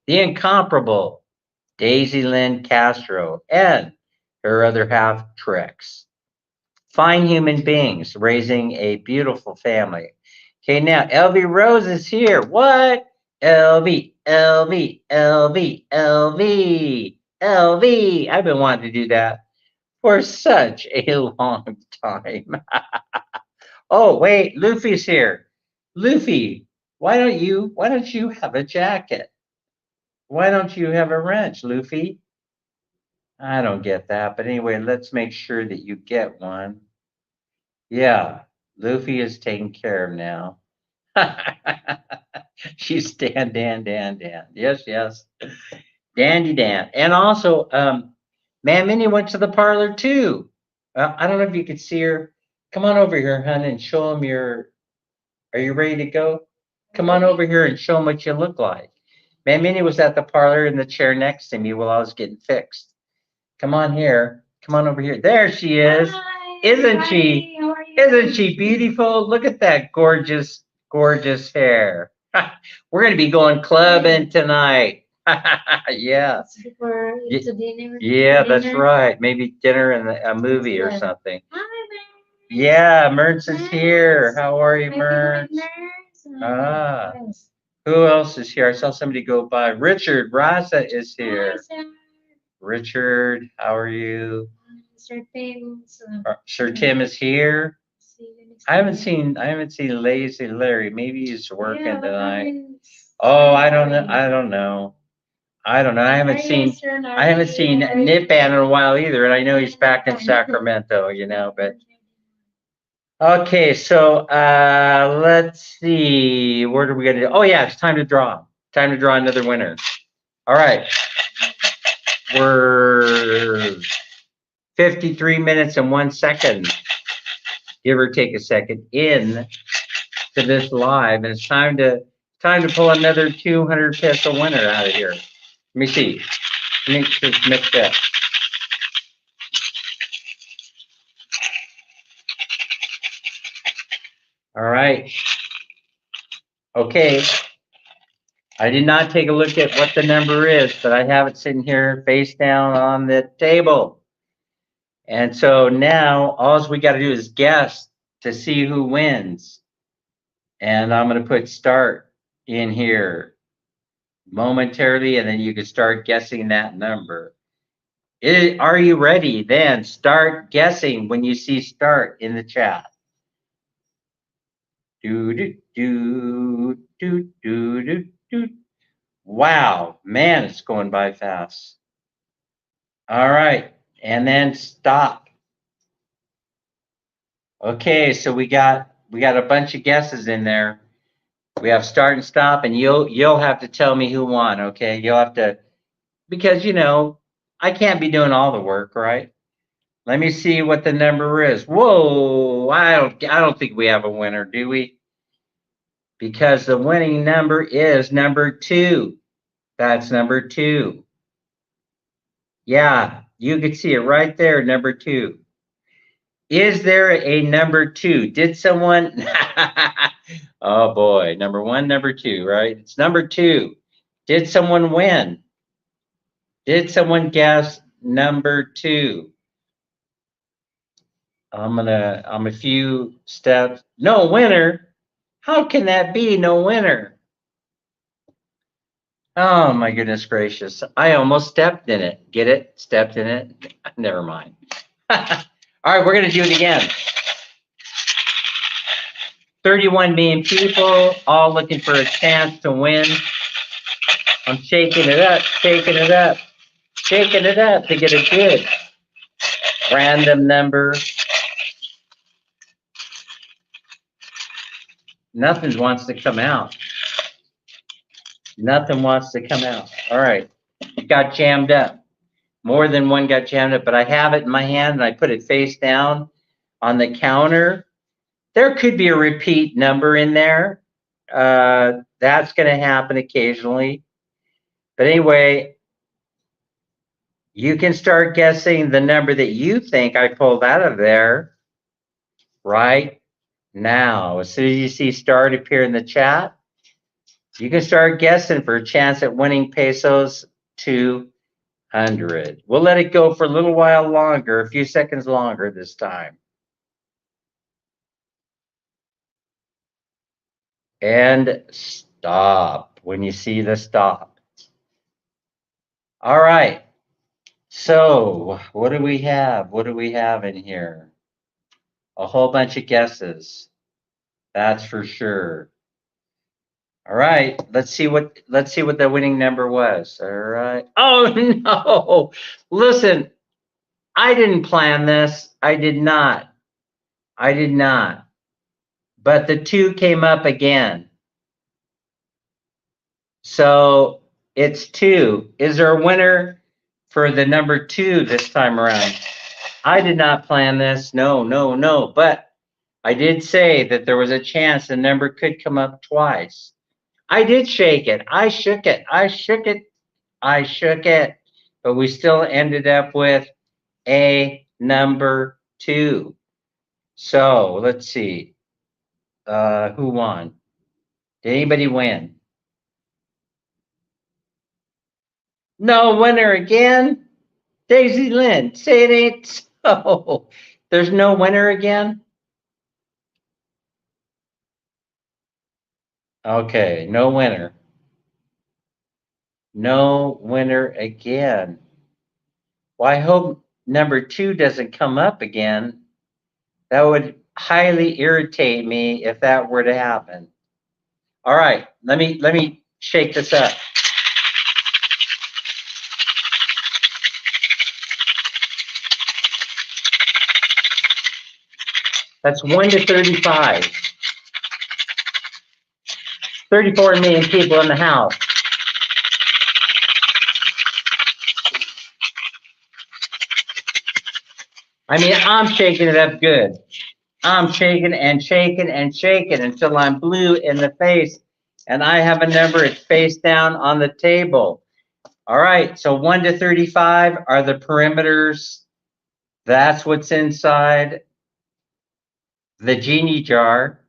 the incomparable Daisy Lynn Castro, and her other half, Trix. Fine human beings raising a beautiful family. Okay, now LV Rose is here. What? LV, LV, LV, LV, LV. I've been wanting to do that for such a long time. Oh, wait, Luffy's here. Luffy, why don't you have a jacket? Why don't you have a wrench, Luffy? I don't get that, but anyway, let's make sure that you get one. Yeah, Luffy is taken care of now. She's Dan, Dan, Dan, Dan. Yes, yes. Dandy Dan. And also, Man Minnie went to the parlor too. I don't know if you could see her. Come on over here, hon, and show them are you ready to go? Come on over here and show them what you look like. Man Minnie was at the parlor in the chair next to me while I was getting fixed. Come on here. Come on over here. There she is. Hi, Isn't hi, she? how are you? Isn't she beautiful? Look at that gorgeous, gorgeous hair. We're going to be going clubbing tonight. Yeah. Before to dinner. Yeah, that's dinner. right. Maybe dinner and a movie or Good. something. Hi, Merz. Yeah, Mertz is Merz. here. How are you, My favorite Mertz? Merz. Ah, Yes. who else is here? I saw somebody go by. Richard Rasa is Hi, here. sir. Richard, how are you? Sir Tim. Sir Tim is here. See you next I haven't time. seen Lazy Larry. Maybe he's working Yeah, what tonight. happens? Oh, I don't know. I don't know. I haven't Hi, seen Sir I haven't seen Larry. Nipan in a while either, and I know he's back in Sacramento, but okay, so let's see. What are we gonna do? Oh yeah, it's time to draw. Time to draw another winner. All right. We're 53 minutes and 1 second, give or take a second, in to this live, and it's time to pull another 200 peso winner out of here. Let me see. Let me just mix that. All right. Okay. I did not take a look at what the number is, but I have it sitting here face down on the table. And so now all we got to do is guess to see who wins. And I'm going to put start in here momentarily, and then you can start guessing that number. Are you ready? Then start guessing when you see start in the chat. Do, do, do, do, do, do, do. Wow, man, it's going by fast. All right, and then stop. Okay, so we got a bunch of guesses in there. We have start and stop, and you'll have to tell me who won. Okay, you'll have to, because I can't be doing all the work, right? Let me see what the number is. Whoa, I don't think we have a winner, do we? Because the winning number is number 2. That's number 2. Yeah, you can see it right there, number 2. Is there a number 2? Did someone? Oh boy, number 1, number 2, right? It's number 2. Did someone win? Did someone guess number 2? I'm a few steps. No winner. How can that be? No winner. Oh my goodness gracious. I almost stepped in it. Get it? Stepped in it? Never mind. All right, we're going to do it again. 31 million people, all looking for a chance to win. I'm shaking it up, shaking it up, shaking it up to get a good random number. Nothing wants to come out. Nothing wants to come out. All right, it got jammed up. More than one got jammed up, but I have it in my hand and I put it face down on the counter. There could be a repeat number in there. That's going to happen occasionally. But anyway, you can start guessing the number that you think I pulled out of there right now. As soon as you see start appear in the chat, you can start guessing for a chance at winning pesos 200. We'll let it go for a little while longer, a few seconds longer this time. And stop when you see the stop. All right. So what do we have? What do we have in here? A whole bunch of guesses. That's for sure. All right. Let's see what the winning number was. All right. Oh no. Listen, I didn't plan this. I did not. I did not. But the 2 came up again. So it's 2. Is there a winner for the number 2 this time around? I did not plan this. No, no, no. But I did say that there was a chance the number could come up twice. I did shake it. I shook it. I shook it. I shook it. But we still ended up with a number 2. So let's see. Who won? Did anybody win? No winner again? Daisy Lynn, say it ain't so. There's no winner again? Okay, no winner. No winner again. Well, I hope number 2 doesn't come up again. That would highly irritate me if that were to happen. All right, let me shake this up. That's 1 to 35. 34 million people in the house. I mean, I'm shaking it up good. I'm shaking and shaking and shaking until I'm blue in the face and I have a number, it's face down on the table. All right, so 1 to 35 are the perimeters. That's what's inside the genie jar,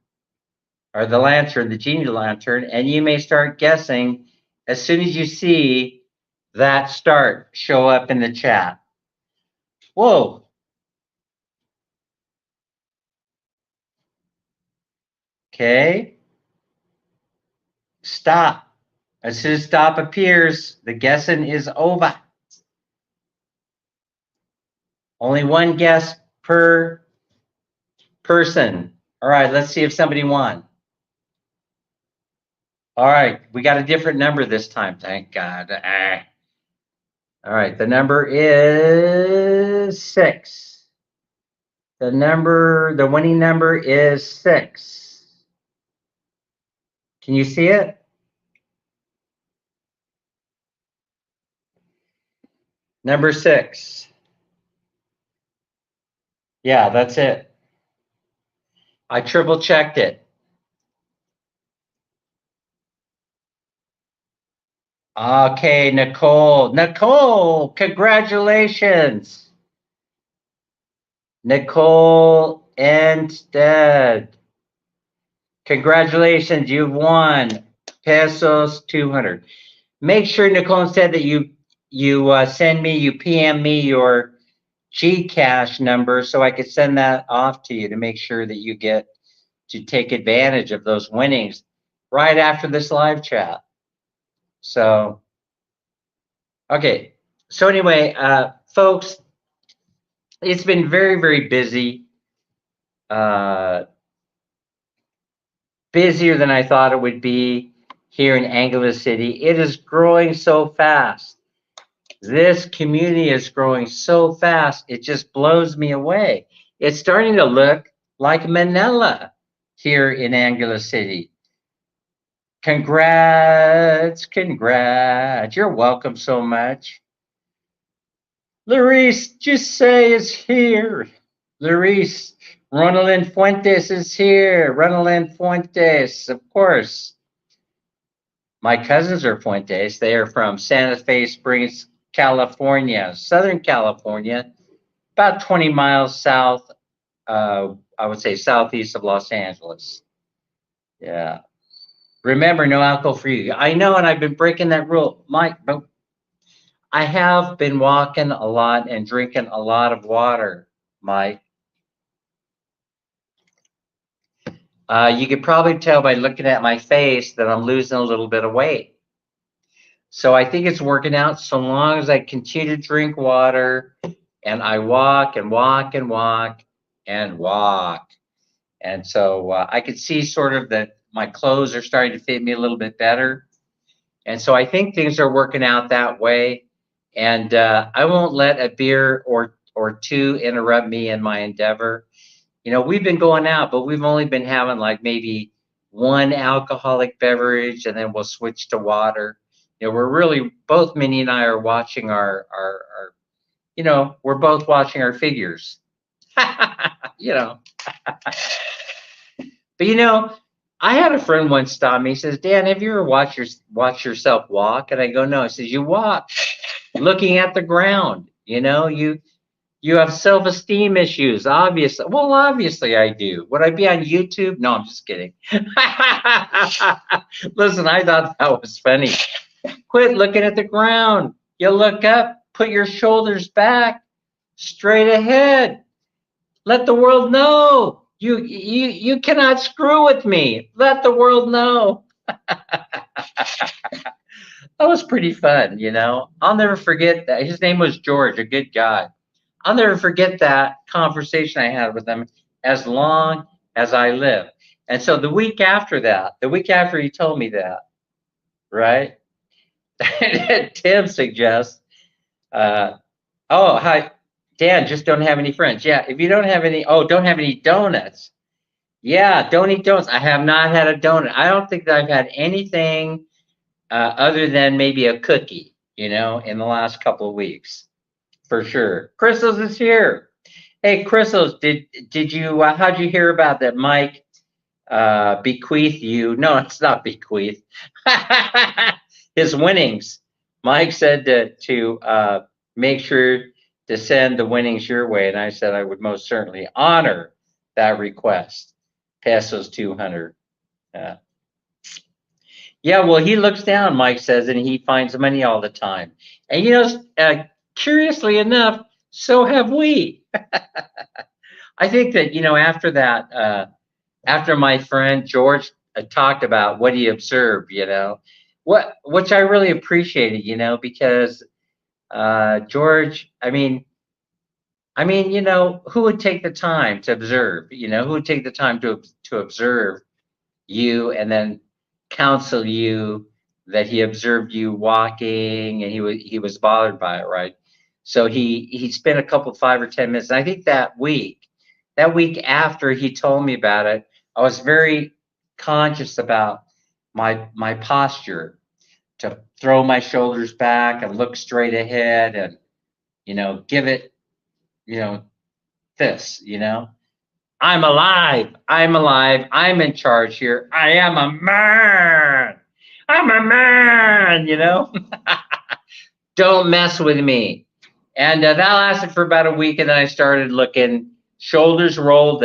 or the lantern, the genie lantern, and you may start guessing as soon as you see that start show up in the chat. Whoa, Okay. Stop. As soon as stop appears, the guessing is over. Only one guess per person. All right, let's see if somebody won. All right, we got a different number this time, thank God. All right, the number is 6. The winning number is 6. Can you see it? Number 6. Yeah, that's it. I triple checked it. Okay, Nicole. Nicole, congratulations. Nicole Instead. Congratulations, you've won pesos 200. Make sure, Nicole, said that you send me, you PM me your GCash number so I could send that off to you to make sure that you get to take advantage of those winnings right after this live chat. So, okay. So anyway, folks, it's been very, very busy. Busier than I thought it would be here in Angeles City. It is growing so fast. This community is growing so fast, it just blows me away. It's starting to look like Manila here in Angeles City. Congrats, congrats. You're welcome so much. Luis Gisay is here. Luis, Ronaldin Fuentes is here. Ronaldin Fuentes, of course. My cousins are Fuentes. They are from Santa Fe Springs, California, Southern California, about 20 miles south, I would say southeast of Los Angeles. Yeah. Remember, no alcohol for you. I know, and I've been breaking that rule, Mike, but I have been walking a lot and drinking a lot of water, Mike. You could probably tell by looking at my face that I'm losing a little bit of weight. So I think it's working out so long as I continue to drink water and I walk and walk and walk and walk. And so I could see sort of that my clothes are starting to fit me a little bit better. And so I think things are working out that way. And I won't let a beer or two interrupt me in my endeavor. You know, we've been going out, but we've only been having like maybe one alcoholic beverage and then we'll switch to water. You know, we're really, both Minnie and I are watching our you know, we're both watching our figures. You know. But you know, I had a friend once stop me. He says, Dan, have you ever watch yourself walk? And I go, no. He says, you walk looking at the ground. You know, you have self-esteem issues, obviously. Well, obviously I do. Would I be on YouTube? No, I'm just kidding. Listen, I thought that was funny. Quit looking at the ground. You look up, put your shoulders back, straight ahead. Let the world know. You cannot screw with me. Let the world know. That was pretty fun, you know. I'll never forget that. His name was George, a good guy. I'll never forget that conversation I had with him as long as I live. And so the week after he told me that, right? Tim suggests, oh, hi, Dan, just don't have any friends. Yeah, if you don't have any, don't have any donuts. Yeah, don't eat donuts. I have not had a donut. I don't think that I've had anything other than maybe a cookie, you know, in the last couple of weeks, for sure. Crystals is here. Hey, Crystals, did you how'd you hear about that Mike bequeath you? No, it's not bequeath. His winnings. Mike said to make sure to send the winnings your way, and I said I would most certainly honor that request. Pesos 200. Yeah, well, he looks down, Mike says, and he finds money all the time. And you know, curiously enough, so have we. I think that, you know, after that after my friend George talked about what he observed, which I really appreciated, because George, who would take the time to observe? Who would take the time to observe you and then counsel you that he observed you walking and he was bothered by it, right? So he spent a couple 5 or 10 minutes. And I think that week after he told me about it, I was very conscious about my posture, to throw my shoulders back and look straight ahead and give it you know this. I'm alive. I'm alive. I'm in charge here. I am a man. I'm a man. Don't mess with me. And that lasted for about a week. And then I started looking, shoulders rolled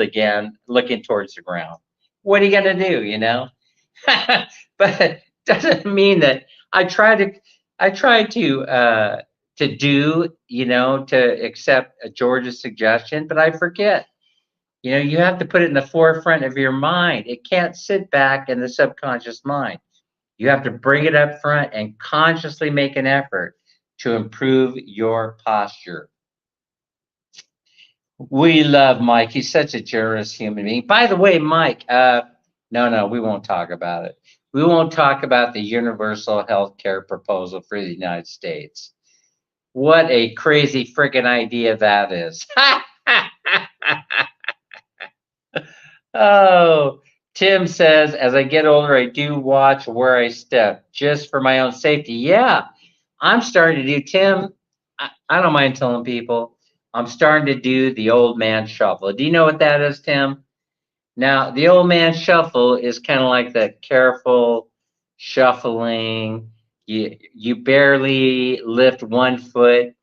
again, looking towards the ground. What are you going to do? But it doesn't mean that I try to, I try to do, to accept George's suggestion, but I forget. You have to put it in the forefront of your mind. It can't sit back in the subconscious mind. You have to bring it up front and consciously make an effort to improve your posture. We love Mike. He's such a generous human being. By the way, Mike, no, we won't talk about it. We won't talk about the universal health care proposal for the United States. What a crazy freaking idea that is. Oh, Tim says, as I get older, I do watch where I step just for my own safety. Yeah, I'm starting to do, Tim. I don't mind telling people, I'm starting to do the old man shuffle. Do you know what that is, Tim? Now, the old man shuffle is kind of like the careful shuffling. You barely lift one foot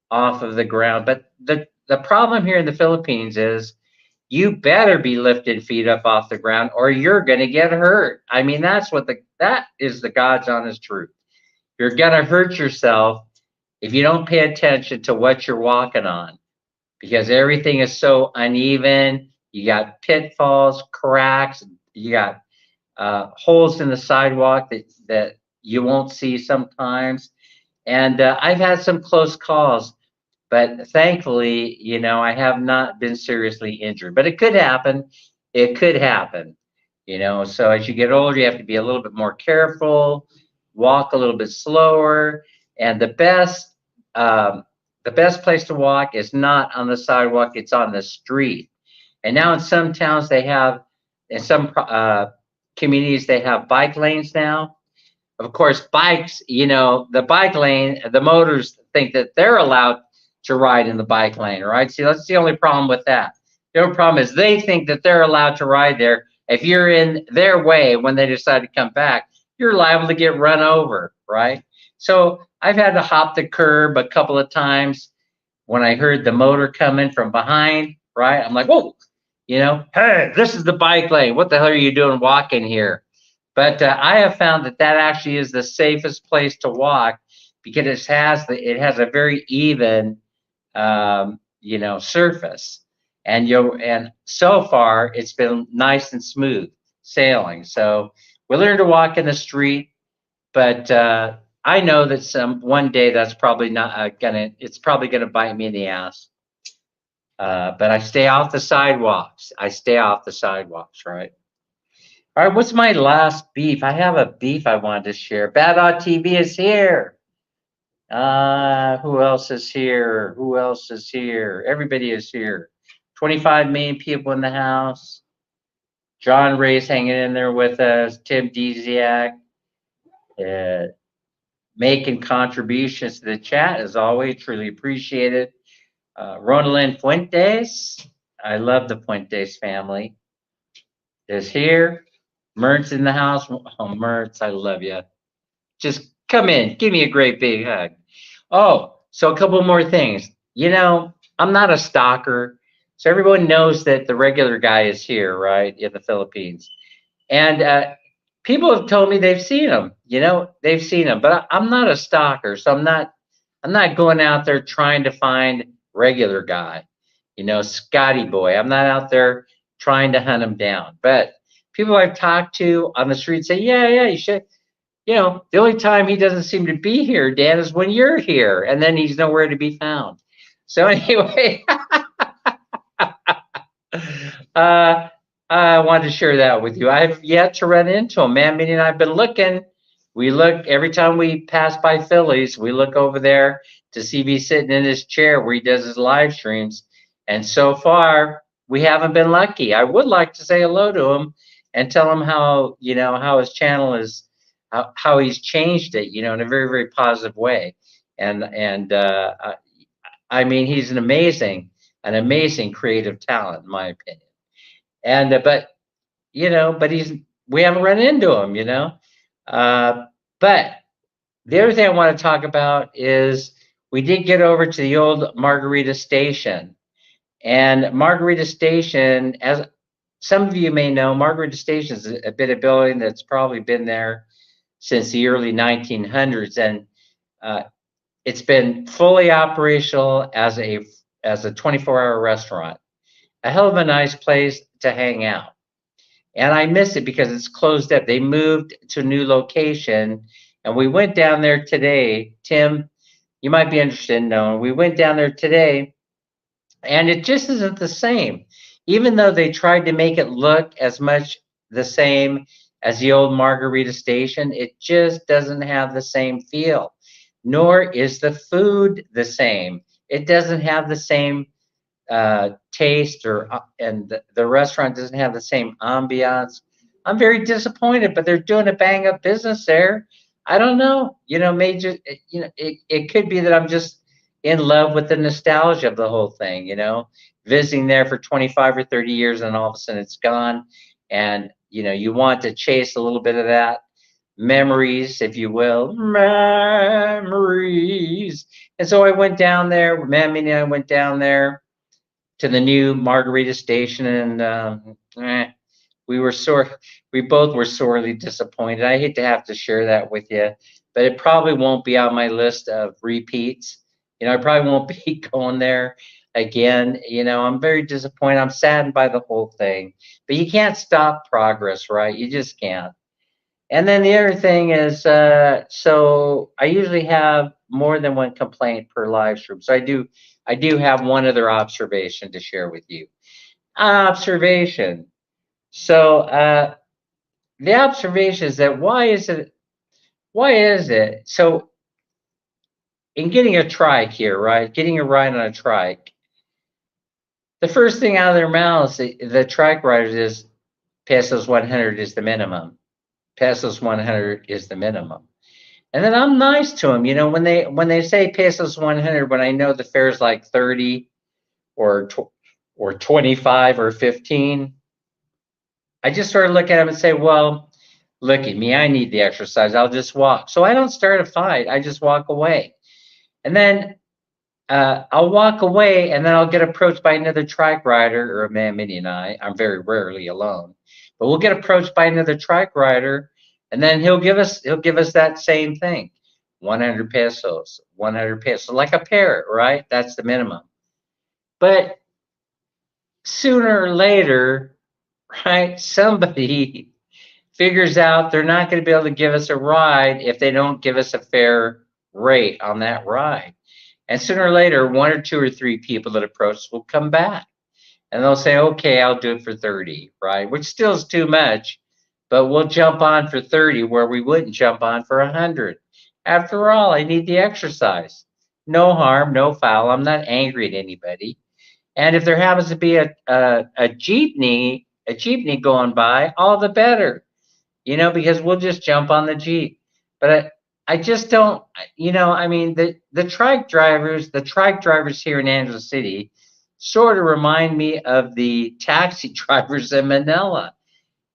off of the ground. But the problem here in the Philippines is you better be lifted feet up off the ground or you're going to get hurt. That is the God's honest truth. You're going to hurt yourself if you don't pay attention to what you're walking on, because everything is so uneven. You got pitfalls, cracks, you got holes in the sidewalk that you won't see sometimes. And I've had some close calls, but thankfully, I have not been seriously injured. But it could happen. It could happen. So as you get older, you have to be a little bit more careful, walk a little bit slower, and the best place to walk is not on the sidewalk; it's on the street. And now in some towns, in some communities, they have bike lanes now. Of course, bikes, the bike lane, the motors think that they're allowed to ride in the bike lane, right? See, that's the only problem with that. The only problem is they think that they're allowed to ride there. If you're in their way when they decide to come back, you're liable to get run over, right? So I've had to hop the curb a couple of times when I heard the motor coming from behind, right? I'm like, whoa, hey, this is the bike lane. What the hell are you doing walking here? But I have found that actually is the safest place to walk because it has a very even surface, and so far it's been nice and smooth sailing. So we learned to walk in the street, but I know that one day that's probably not it's probably gonna bite me in the ass. But I stay off the sidewalks. Right? All right, what's my last beef? I have a beef I wanted to share. Bad Odd TV is here. Who else is here? Who else is here? Everybody is here. 25 million people in the house. John Ray's hanging in there with us. Tim Desiak, making contributions to the chat as always. Truly appreciated. Ronalyn Fuentes. I love the Fuentes family. Is here. Mertz in the house. Oh, Mertz, I love you. Just come in. Give me a great big hug. Oh, so a couple more things. I'm not a stalker. So everyone knows that the regular guy is here, right, in the Philippines. And people have told me they've seen him. They've seen him. But I'm not a stalker. So I'm not going out there trying to find regular guy. Scotty boy. I'm not out there trying to hunt him down. But people I've talked to on the street say, yeah, you should. The only time he doesn't seem to be here, Dan, is when you're here, and then he's nowhere to be found. So anyway, I wanted to share that with you. I've yet to run into him. Man, Minnie and I've been looking. We look every time we pass by Phillies. We look over there to see if he's sitting in his chair where he does his live streams. And so far, we haven't been lucky. I would like to say hello to him and tell him how his channel is, how he's changed it, in a very, very positive way. And I mean, he's an amazing creative talent, in my opinion. And but we haven't run into him. But the other thing I want to talk about is we did get over to the old Margarita Station. And Margarita Station, as some of you may know, Margarita Station is a bit of building that's probably been there since the early 1900s, and it's been fully operational as a 24-hour restaurant. A hell of a nice place to hang out. And I miss it because it's closed up. They moved to a new location, and we went down there today. Tim, you might be interested in knowing. We went down there today, and it just isn't the same. Even though they tried to make it look as much the same as the old Margarita Station, it just doesn't have the same feel. Nor is the food the same. It doesn't have the same taste, and the restaurant doesn't have the same ambiance. I'm very disappointed, but they're doing a bang up business there. I don't know, major, it could be that I'm just in love with the nostalgia of the whole thing, visiting there for 25 or 30 years and all of a sudden it's gone. And, you want to chase a little bit of that memories, if you will, memories. And so I went down there, Mammy and I went down there to the new Margarita Station, and we both were sorely disappointed. I hate to have to share that with you, but it probably won't be on my list of repeats. I probably won't be going there again. I'm very disappointed. I'm saddened by the whole thing, but you can't stop progress, right? You just can't. And then the other thing is, so I usually have more than one complaint per live stream. So I do have one other observation to share with you. Observation. So the observation is that why is it? So in getting a trike here, right? Getting a ride on a trike, the first thing out of their mouths, the trike riders is pesos 100 is the minimum. Pesos 100 is the minimum. And then I'm nice to them, when they say pesos 100, when I know the fare's like 30 or 25 or 15, I just sort of look at them and say, well, look at me, I need the exercise. I'll just walk. So I don't start a fight. I just walk away. And then I'll walk away, and then I'll get approached by another trike rider, or a man, Minnie and I'm very rarely alone, but we'll get approached by another trike rider, and then he'll give us that same thing, 100 pesos, 100 pesos, like a parrot, right? That's the minimum. But sooner or later, right, somebody figures out they're not going to be able to give us a ride if they don't give us a fair rate on that ride. And sooner or later, one or two or three people that approach us will come back. And they'll say, okay, I'll do it for 30, right? Which still is too much, but we'll jump on for 30 where we wouldn't jump on for 100. After all, I need the exercise. No harm, no foul. I'm not angry at anybody. And if there happens to be a jeepney going by, all the better, because we'll just jump on the Jeep. But I just don't, I mean, the trike drivers here in Angeles City sort of remind me of the taxi drivers in Manila.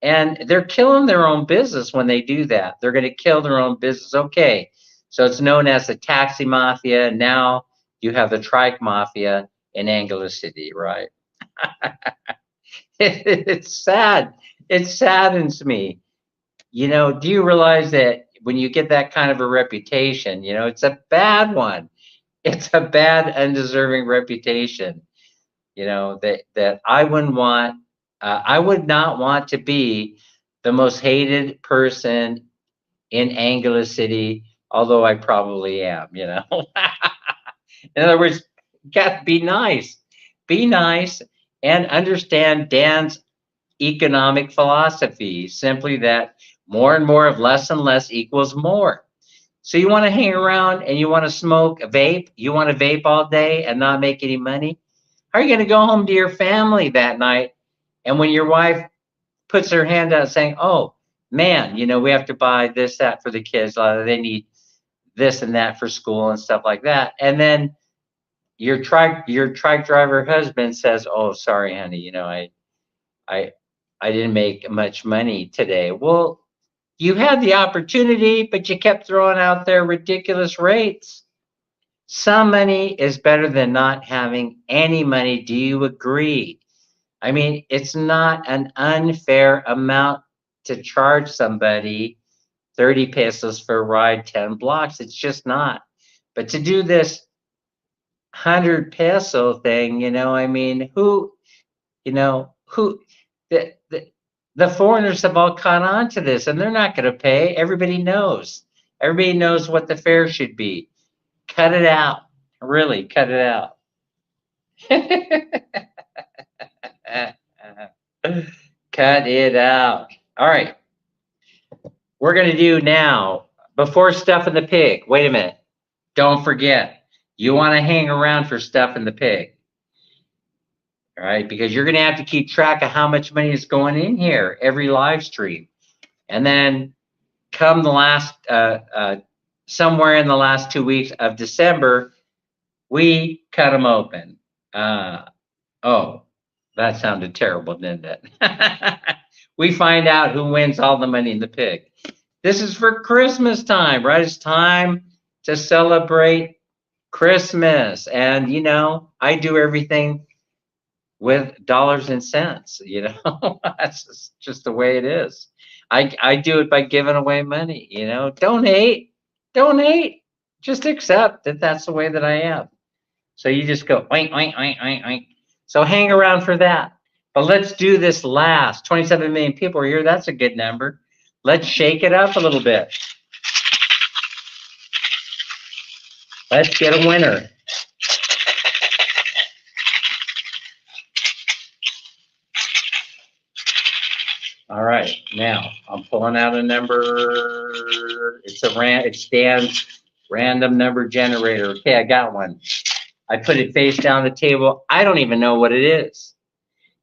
And they're killing their own business when they do that. They're going to kill their own business. Okay, so it's known as the taxi mafia. Now you have the trike mafia in Angeles City, right? It's sad. It saddens me. Do you realize that when you get that kind of a reputation, it's a bad one. It's a bad, undeserving reputation, that I wouldn't want I would not want to be the most hated person in Angular City, although I probably am, you know. In other words, got to be nice. Be nice and understand Dan's economic philosophy, simply that more and more of less and less equals more. So you want to hang around and you want to smoke a vape, you want to vape all day and not make any money? How are you going to go home to your family that night? And when your wife puts her hand out saying, "Oh, man, you know, we have to buy this, that for the kids. They need this and that for school and stuff like that." And then your truck driver husband says, "Oh, sorry, honey, you know, I I didn't make much money today." Well, you had the opportunity, but you kept throwing out there ridiculous rates. Some money is better than not having any money. Do you agree? I mean, it's not an unfair amount to charge somebody 30 pesos for a ride 10 blocks. It's just not. But to do this 100 peso thing, you know, I mean, who, the, the, the foreigners have all caught on to this and they're not going to pay. Everybody knows. Everybody knows what the fare should be. Cut it out. Really, cut it out. Cut it out. All right. We're going to do now, before stuff in the pig. Wait a minute. Don't forget, you want to hang around for stuff in the pig. All right, because you're going to have to keep track of how much money is going in here every live stream. And then come the last, somewhere in the last 2 weeks of December, we cut them open. Oh, that sounded terrible, didn't it? We find out who wins all the money in the pig. This is for Christmas time, right? It's time to celebrate Christmas. And, you know, I do everything with dollars and cents, you know. That's just the way it is. I do it by giving away money, you know. Donate, just accept that that's the way that I am. So you just go oink, oink, oink, oink, oink. So hang around for that. But let's do this last. 27 million people are here. That's a good number. Let's shake it up a little bit. Let's get a winner. All right, now I'm pulling out a number. It stands random number generator. Okay, I got one. I put it face down the table. I don't even know what it is.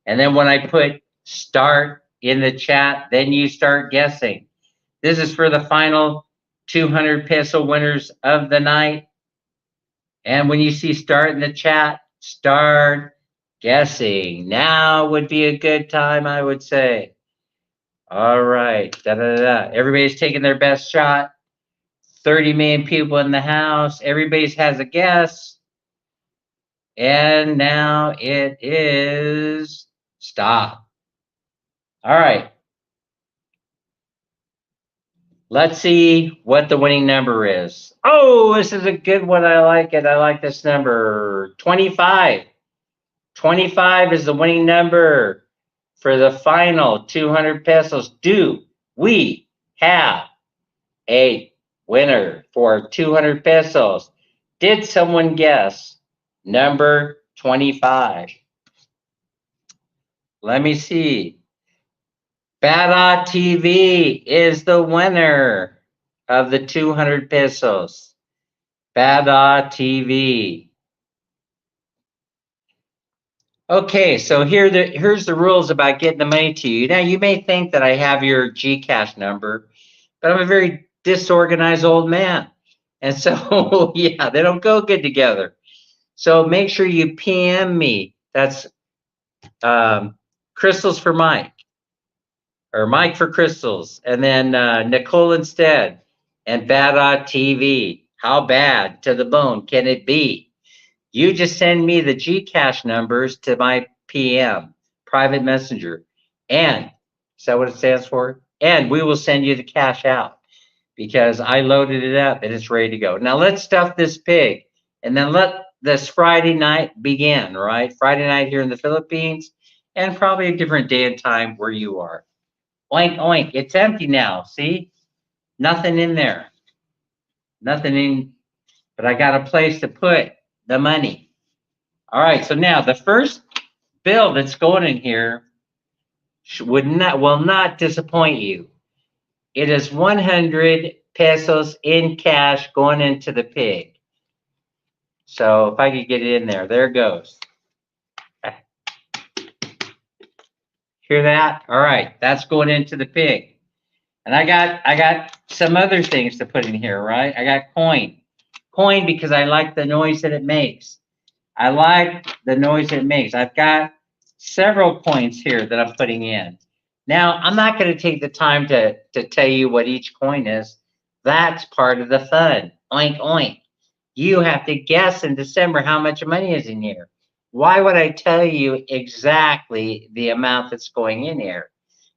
And then when I put start in the chat, then you start guessing. This is for the final 200 peso winners of the night. And when you see start in the chat, start guessing. Now would be a good time, I would say. All right. Da, da, da, da. Everybody's taking their best shot. 30 million people in the house. Everybody's has a guess. And now it is stop. All right. Let's see what the winning number is. Oh, this is a good one. I like it. I like this number. 25. 25 is the winning number for the final 200 pesos. Do we have a winner for 200 pesos? Did someone guess number 25? Let me see. Bada TV is the winner of the 200 pesos. Bada TV. Okay, so here's the rules about getting the money to you. Now, you may think that I have your GCash number, but I'm a very disorganized old man. And so, yeah, they don't go good together. So make sure you PM me. That's Crystals for Mike, or Mike for Crystals, and then Nicole instead, and Bada TV. How bad to the bone can it be? You just send me the GCash numbers to my PM, private messenger. And is that what it stands for? And we will send you the cash out because I loaded it up and it's ready to go. Now let's stuff this pig and then let this Friday night begin, right? Friday night here in the Philippines and probably a different day and time where you are. Oink, oink. It's empty now. See? Nothing in there. Nothing in, but I got a place to put the money. All right. So now the first bill that's going in here will not disappoint you. It is 100 pesos in cash going into the pig. So if I could get it in there, there it goes. Hear that? All right, that's going into the pig. And I got some other things to put in here, right? I got coin because I like the noise that it makes. I like the noise it makes. I've got several coins here that I'm putting in. Now, I'm not going to take the time to tell you what each coin is. That's part of the fun. Oink, oink. You have to guess in December how much money is in here. Why would I tell you exactly the amount that's going in here?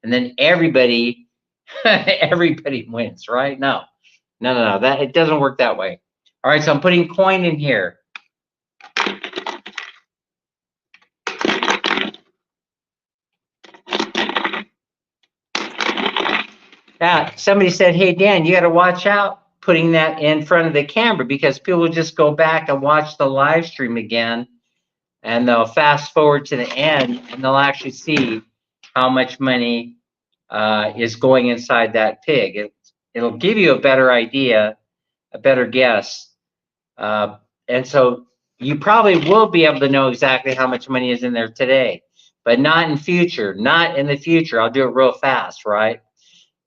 And then everybody wins, right? No. That it doesn't work that way. All right, so I'm putting coin in here. Somebody said, hey, Dan, you got to watch out putting that in front of the camera because people will just go back and watch the live stream again and they'll fast forward to the end and they'll actually see how much money is going inside that pig. It'll give you a better idea, a better guess. And so you probably will be able to know exactly how much money is in there today, but not in future, not in the future. I'll do it real fast, right?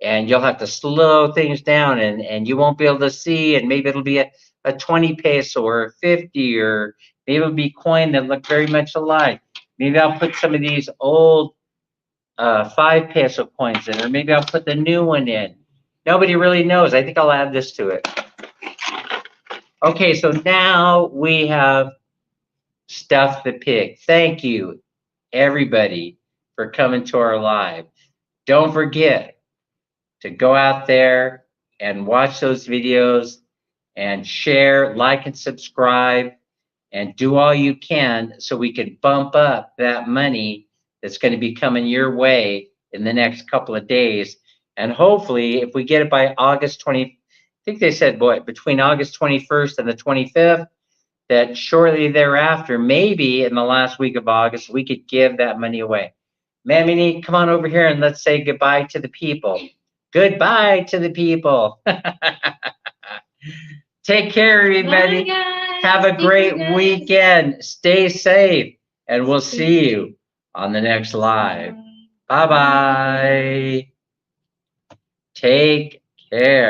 And you'll have to slow things down and you won't be able to see, and maybe it'll be a 20 peso or a 50, or maybe it'll be coin that look very much alike. Maybe I'll put some of these old 5 peso coins in, or maybe I'll put the new one in. Nobody really knows. I think I'll add this to it. Okay, so now we have stuffed the pig. Thank you, everybody, for coming to our live. Don't forget to go out there and watch those videos and share, like, and subscribe, and do all you can so we can bump up that money that's going to be coming your way in the next couple of days. And hopefully, if we get it by August 20, I think they said, between August 21st and the 25th, that shortly thereafter, maybe in the last week of August, we could give that money away. Mamini, come on over here and let's say goodbye to the people. Goodbye to the people. Take care, everybody. Bye, guys. Have a Thank you, great guys. weekend. Stay safe, and we'll see you on the next live. Bye-bye. Take care.